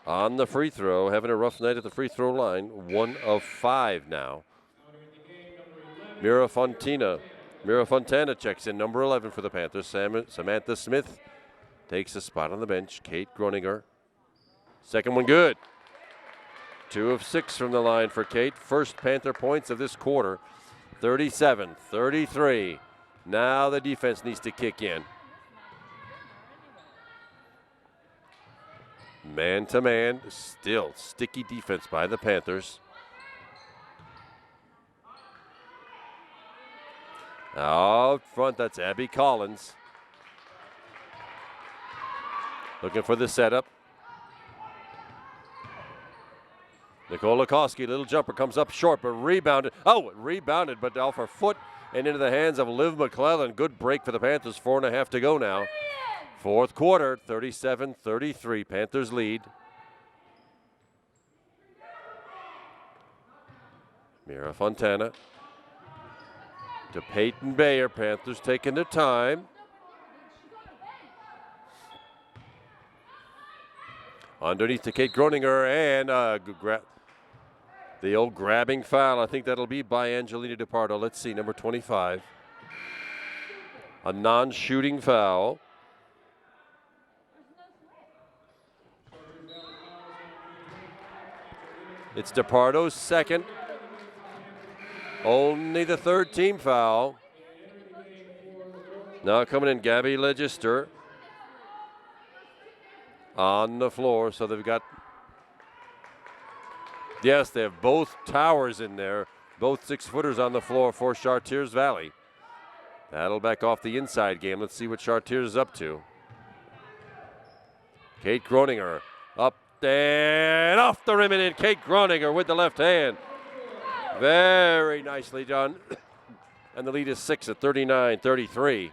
on the free throw, having a rough night at the free throw line. 1 of 5 now. Mira Fontana checks in, number 11 for the Panthers. Samantha Smith takes a spot on the bench. Kate Groninger. Second one good. 2 of 6 from the line for Kate. First Panther points of this quarter. 37-33. Now the defense needs to kick in. Man-to-man, still sticky defense by the Panthers. Out front, that's Abby Collins. Looking for the setup. Nicola Koski, little jumper, comes up short, but rebounded. Oh, it rebounded, but off her foot and into the hands of Liv McClellan. Good break for the Panthers, 4.5 to go now. Fourth quarter, 37-33, Panthers lead. Mira Fontana to Peyton Bayer. Panthers taking their time. Underneath to Kate Groninger, and the old grabbing foul. I think that'll be by Angelina DePardo. Let's see, number 25. A non-shooting foul. It's DePardo's second. Only the third team foul. Now coming in, Gabby Legister on the floor. So they've got, yes, they have both towers in there, both 6-footers on the floor for Chartiers Valley. That'll back off the inside game. Let's see what Chartiers is up to. Kate Groninger up and off the rim and in. Kate Groninger with the left hand. Very nicely done. And the lead is 6 at 39-33.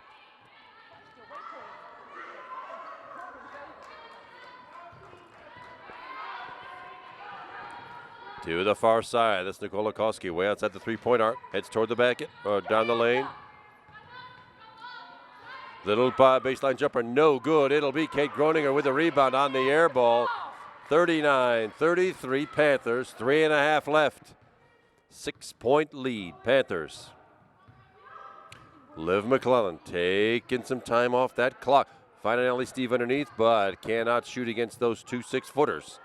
To the far side, that's Nicola Koski way outside the three-point arc. Heads toward the basket, down the lane. Little baseline jumper, no good. It'll be Kate Groninger with the rebound on the air ball. 39-33 Panthers, 3.5 left. 6-point lead, Panthers. Liv McClellan taking some time off that clock. Finding Ellie Steve underneath, but cannot shoot against those two 6-footers.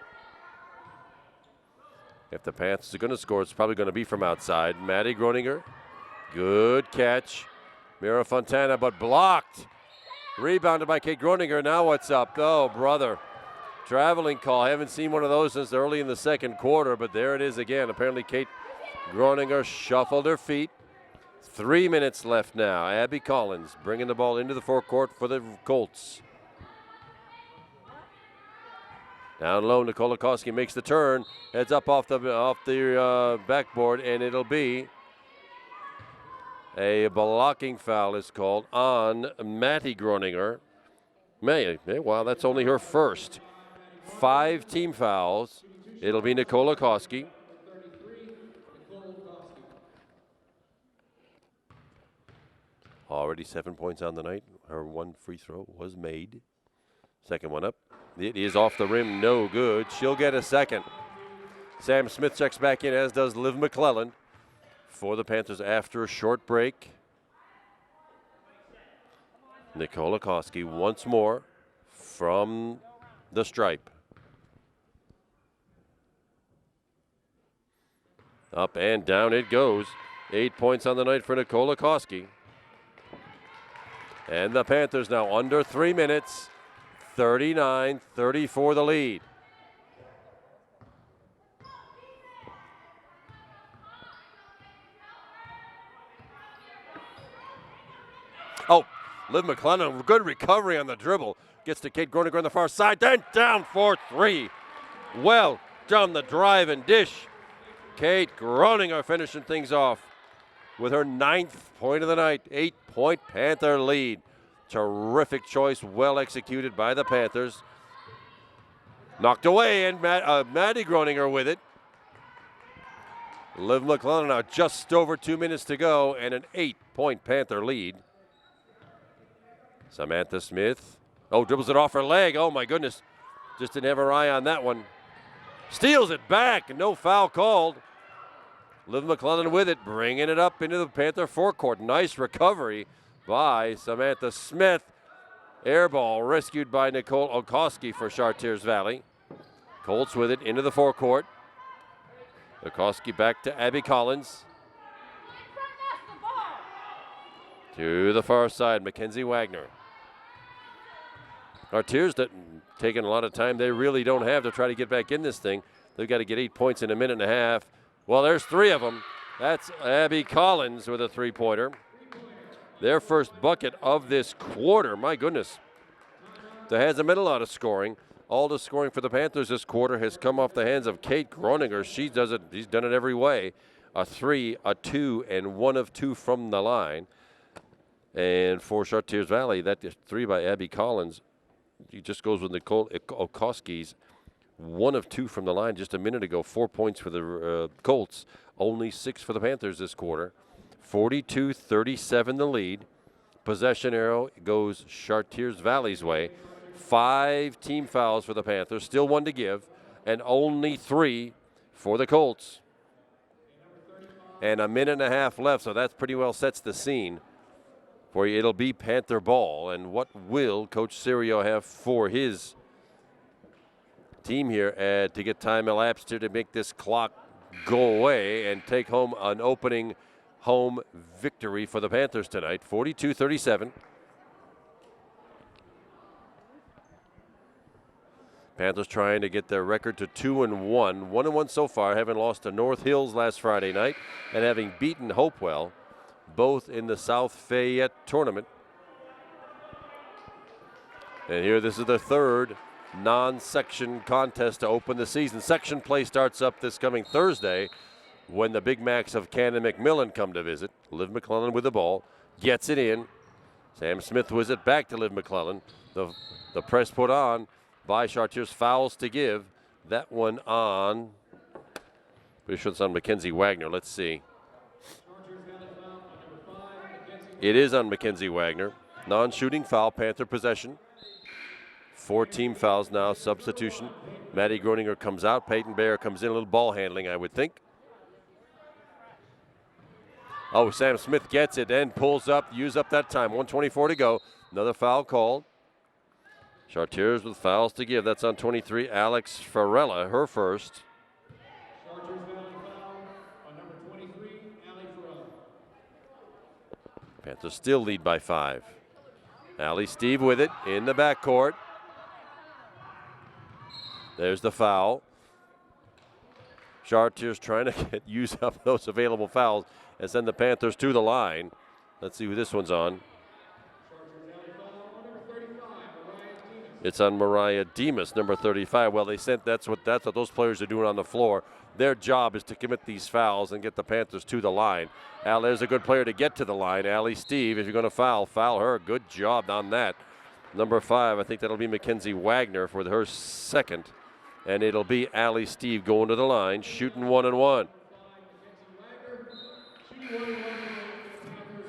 If the Panthers are going to score, it's probably going to be from outside. Maddie Groninger, good catch. Mira Fontana, but blocked. Rebounded by Kate Groninger. Now what's up? Oh, brother. Traveling call. I haven't seen one of those since early in the second quarter, but there it is again. Apparently Kate Groninger shuffled her feet. 3 minutes left now. Abby Collins bringing the ball into the forecourt for the Colts. Down low, Nicole Koski makes the turn. Heads up off the backboard, and it'll be a blocking foul is called on Matty Groninger. Wow, that's only her first. 5 team fouls. It'll be Nicole Koski. Already 7 points on the night. Her one free throw was made. Second one up. It is off the rim, no good. She'll get a second. Sam Smith checks back in, as does Liv McClellan for the Panthers after a short break. Nicole Koski once more from the stripe. Up and down it goes. 8 points on the night for Nicole Koski. And the Panthers now under 3 minutes. 39-34 the lead. Oh, Liv McClellan, good recovery on the dribble. Gets to Kate Groninger on the far side, then down for 3. Well done the drive and dish. Kate Groninger finishing things off with her 9th point of the night. 8-point Panther lead. Terrific choice, well executed by the Panthers. Knocked away, and Maddie Groninger with it. Liv McClellan now just over 2 minutes to go, and an 8-point Panther lead. Samantha Smith. Oh, dribbles it off her leg. Oh, my goodness. Just didn't have her eye on that one. Steals it back. No foul called. Liv McClellan with it, bringing it up into the Panther forecourt. Nice recovery by Samantha Smith. Air ball rescued by Nicole Okoski for Chartiers Valley. Colts with it into the forecourt. Okoski back to Abby Collins. To the far side, Mackenzie Wagner. Chartiers taking a lot of time they really don't have to try to get back in this thing. They've got to get 8 points in a minute and a half. Well, there's 3 of them. That's Abby Collins with a 3-pointer. Their first bucket of this quarter. My goodness. There hasn't been a lot of scoring. All the scoring for the Panthers this quarter has come off the hands of Kate Groninger. She does it. She's done it every way. A 3, a 2, and 1 of 2 from the line. And for Chartiers Valley, that is 3 by Abby Collins. He just goes with Nicole Okoski's 1 of 2 from the line just a minute ago. 4 points for the Colts. Only 6 for the Panthers this quarter. 42-37 the lead. Possession arrow goes Chartiers Valley's way. 5 team fouls for the Panthers. Still 1 to give. And only 3 for the Colts. And a minute and a half left, so that pretty well sets the scene for you. It'll be Panther ball. And what will Coach Serio have for his team here to get time elapsed here to make this clock go away and take home an opening home victory for the Panthers tonight, 42-37. Panthers trying to get their record to 2-1. 1-1 so far, having lost to North Hills last Friday night and having beaten Hopewell, both in the South Fayette tournament. And here, this is the third non-section contest to open the season. Section play starts up this coming Thursday when the Big Macs of Cannon McMillan come to visit. Liv McClellan with the ball, gets it in. Sam Smith was it back to Liv McClellan. The press put on by Chartiers, fouls to give. That one on, pretty sure it's on Mackenzie Wagner. Let's see. It is on Mackenzie Wagner. Non-shooting foul, Panther possession. 4 team fouls now, substitution. Maddie Groninger comes out. Peyton Bear comes in, a little ball handling, I would think. Oh, Sam Smith gets it and pulls up, use up that time. 1:24 to go. Another foul called. Chartiers with fouls to give. That's on 23, Alex Farella, her first. Chartiers Valley foul on number 23, Allie Farrell. Panthers still lead by 5. Allie Steve with it in the backcourt. There's the foul. Chartiers trying to use up those available fouls and send the Panthers to the line. Let's see who this one's on. It's on Mariah Demas, number 35. Well, they sent that's what those players are doing on the floor. Their job is to commit these fouls and get the Panthers to the line. There's a good player to get to the line. Allie Steve, if you're going to foul her. Good job on that. Number 5, I think that'll be Mackenzie Wagner for her second. And it'll be Allie Steve going to the line, shooting 1 and 1.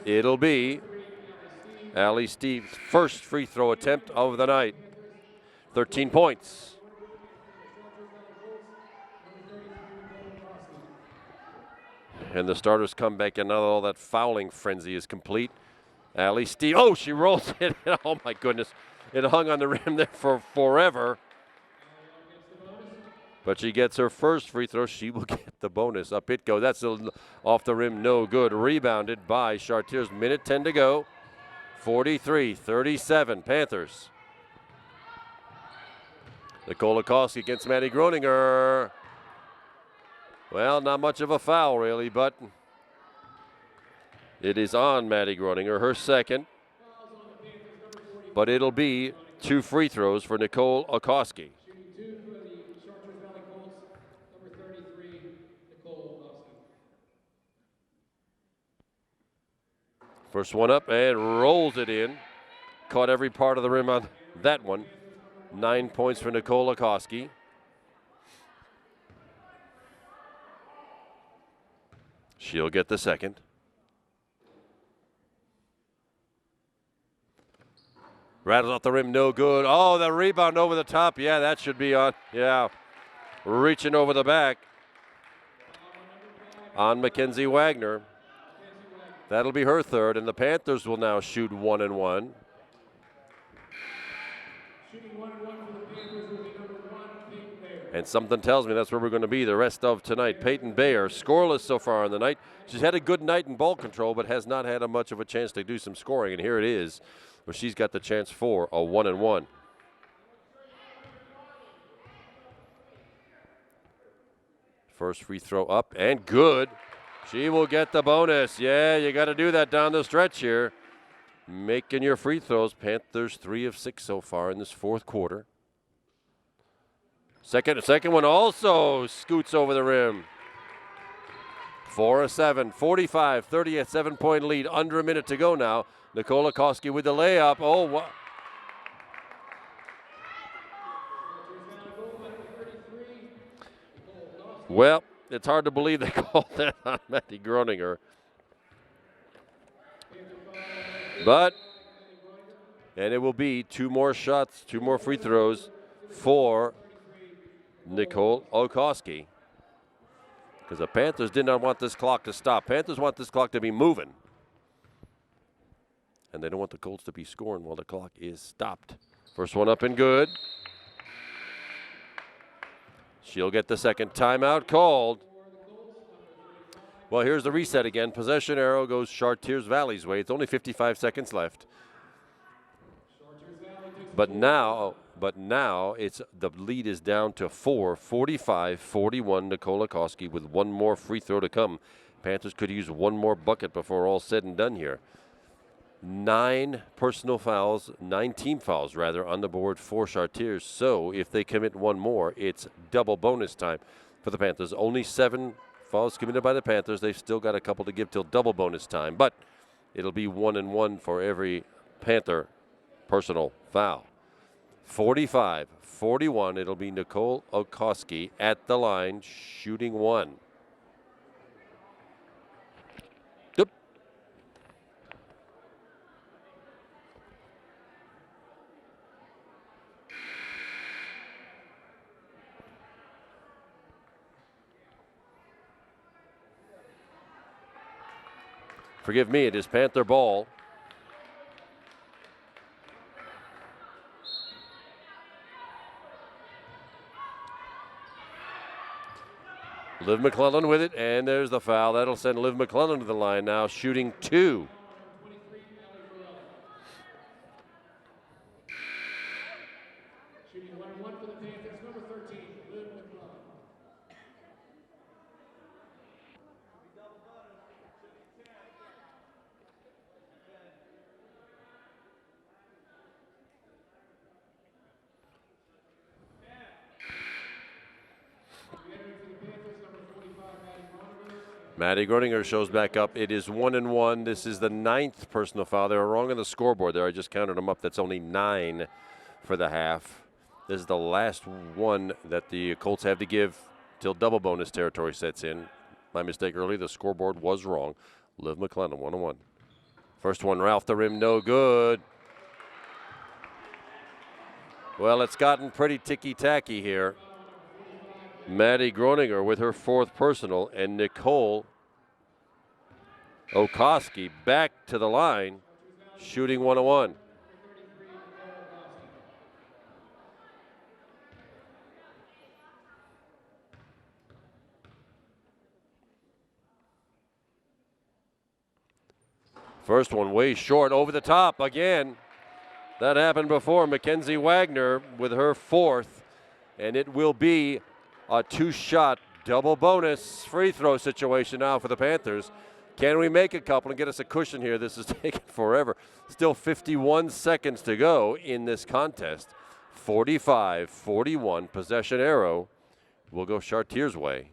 It'll be Allie Steve's first free throw attempt of the night. 13 points. And the starters come back, and now all that fouling frenzy is complete. Allie Steve, oh, she rolls it. Oh, my goodness. It hung on the rim there for forever. But she gets her first free throw. She will get the bonus. Up it goes. That's off the rim, no good. Rebounded by Chartiers. Minute 10 to go. 43-37, Panthers. Nicole Akowski against Maddie Groninger. Well, not much of a foul, really, but it is on Maddie Groninger, her second. But it'll be 2 free throws for Nicole Akowski. First one up and rolls it in. Caught every part of the rim on that one. 9 points for Nicole Akowski. She'll get the second. Rattles off the rim, no good. Oh, the rebound over the top. Yeah, that should be on. Yeah, reaching over the back on Mackenzie Wagner. That'll be her third, and the Panthers will now shoot 1 and 1. And something tells me that's where we're going to be the rest of tonight. Peyton Bayer, scoreless so far on the night. She's had a good night in ball control, but has not had much of a chance to do some scoring. And here it is, where she's got the chance for a 1 and 1. First free throw up and good. She will get the bonus. Yeah, you got to do that down the stretch here. Making your free throws. Panthers 3 of 6 so far in this fourth quarter. Second one also scoots over the rim. 4 of 7, 45, 30, a 7-point lead. Under a minute to go now. Nicole Akowski with the layup. Oh, what? Well, it's hard to believe they called that on Maddie Groninger. And it will be 2 more shots, 2 more free throws for Nicole Akowski. Because the Panthers did not want this clock to stop. Panthers want this clock to be moving. And they don't want the Colts to be scoring while the clock is stopped. First one up and good. She'll get the second timeout called. Well, here's the reset again. Possession arrow goes Chartiers Valley's way. It's only 55 seconds left. But now it's the lead is down to 4, 45-41. Nicole Akowski with 1 more free throw to come. Panthers could use 1 more bucket before all said and done here. 9 personal fouls, 9 team fouls rather, on the board for Chartiers. So if they commit 1 more, it's double bonus time for the Panthers. Only 7 fouls committed by the Panthers. They've still got a couple to give till double bonus time, but it'll be 1 and 1 for every Panther personal foul. 45-41. It'll be Nicole Akowski at the line, shooting 1. Yep. Forgive me, it is Panther ball. Liv McClellan with it, and there's the foul. That'll send Liv McClellan to the line now, shooting 2. Shooting 1-1 for the Panthers, number 13, Liv McClellan. Maddie Groninger shows back up. It is 1-1. This is the 9th personal foul. They were wrong on the scoreboard there. I just counted them up. That's only 9 for the half. This is the last one that the Colts have to give till double bonus territory sets in. My mistake earlier. The scoreboard was wrong. Liv McClellan, 1-1. First one, Ralph the rim, no good. Well, it's gotten pretty ticky-tacky here. Maddie Groninger with her 4th personal, and Nicole Okoski back to the line, shooting 1-1. First one way short, over the top again. That happened before. Mackenzie Wagner with her 4th, and it will be a 2-shot double bonus free throw situation now for the Panthers. Can we make a couple and get us a cushion here? This is taking forever. Still 51 seconds to go in this contest. 45-41, possession arrow will go Chartiers' way.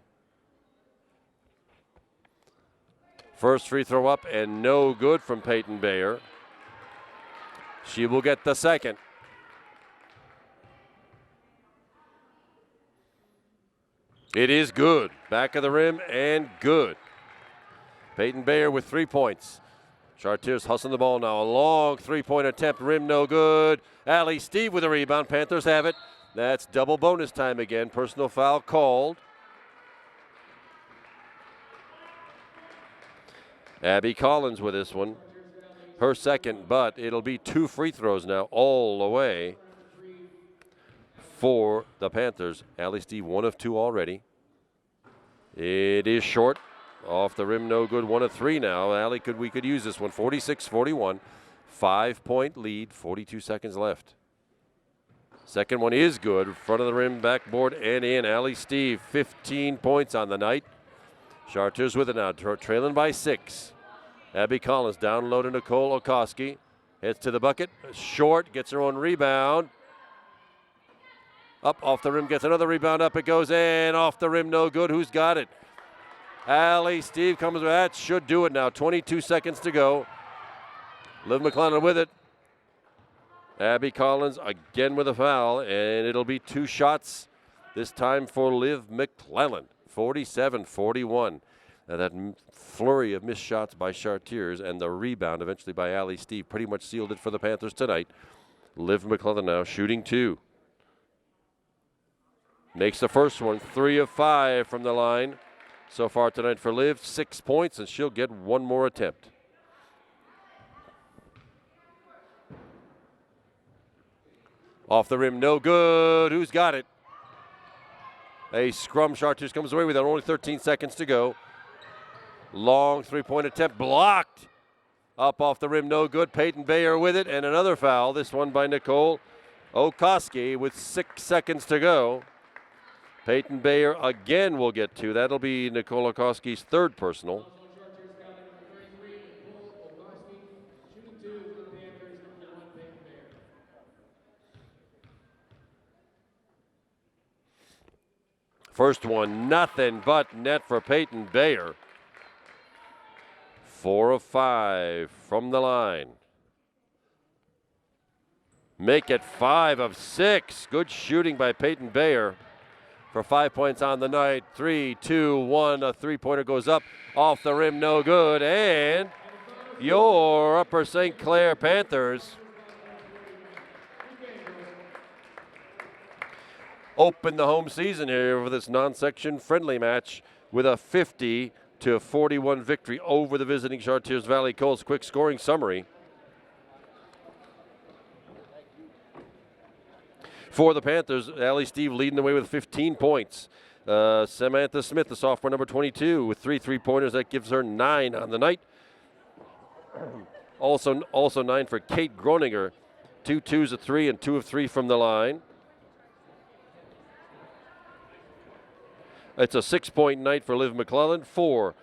First free throw up and no good from Peyton Bayer. She will get the second. It is good. Back of the rim and good. Peyton Bayer with 3 points. Chartiers hustling the ball now. A long 3-point attempt. Rim no good. Allie Steve with a rebound. Panthers have it. That's double bonus time again. Personal foul called. Abby Collins with this one. Her second, but it'll be 2 free throws now all the way for the Panthers. Allie Steve, 1 of 2 already. It is short. Off the rim, no good. 1 of 3 now. Allie, we could use this one. 46-41. 5-point lead, 42 seconds left. Second one is good. Front of the rim, backboard, and in. Allie Steve, 15 points on the night. Chartiers with it now, trailing by 6. Abby Collins down low to Nicole Okoski. Heads to the bucket. Short, gets her own rebound. Up off the rim, gets another rebound. Up it goes, and off the rim, no good. Who's got it? Allie Steve comes with that. Should do it now. 22 seconds to go. Liv McClellan with it. Abby Collins again with a foul, and it'll be 2 shots this time for Liv McClellan. 47-41. That flurry of missed shots by Chartiers and the rebound eventually by Allie Steve pretty much sealed it for the Panthers tonight. Liv McClellan now shooting 2. Makes the first one, 3 of 5 from the line. So far tonight for Liv, 6 points, and she'll get 1 more attempt. Off the rim, no good. Who's got it? A scrum. Chartiers comes away with it. Only 13 seconds to go. Long 3-point attempt blocked. Up off the rim, no good. Peyton Bayer with it, and another foul. This one by Nicole Okoski with 6 seconds to go. Peyton Bayer again will get 2. That'll be Nicole Okoski's 3rd personal. First one, nothing but net for Peyton Bayer. 4 of 5 from the line. Make it 5 of 6. Good shooting by Peyton Bayer for 5 points on the night. 3, 2, 1. A 3-pointer goes up. Off the rim, no good. And your Upper St. Clair Panthers open the home season here for this non-section friendly match with a 50-41 victory over the visiting Chartiers Valley Colts. Quick scoring summary. For the Panthers, Allie Steve leading the way with 15 points. Samantha Smith, the sophomore, number 22, with 3 3-pointers. That gives her 9 on the night. Also 9 for Kate Groninger. 2 2s, a 3, and 2 of 3 from the line. It's a 6-point night for Liv McClellan. 5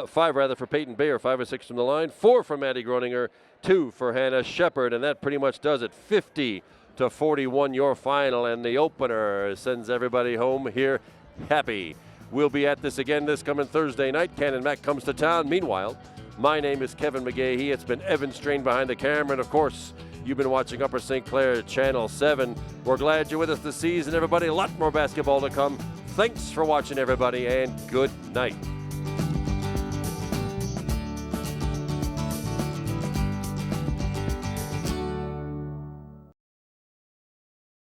for Peyton Bayer. 5 or 6 from the line. 4 for Maddie Groninger. 2 for Hannah Shepard, and that pretty much does it. 50-41, your final, and the opener sends everybody home here happy. We'll be at this again this coming Thursday night. Ken and Mac comes to town. Meanwhile, my name is Kevin McGahee. It's been Evan Strain behind the camera, and of course, you've been watching Upper St. Clair Channel 7. We're glad you're with us this season, everybody. A lot more basketball to come. Thanks for watching, everybody, and good night.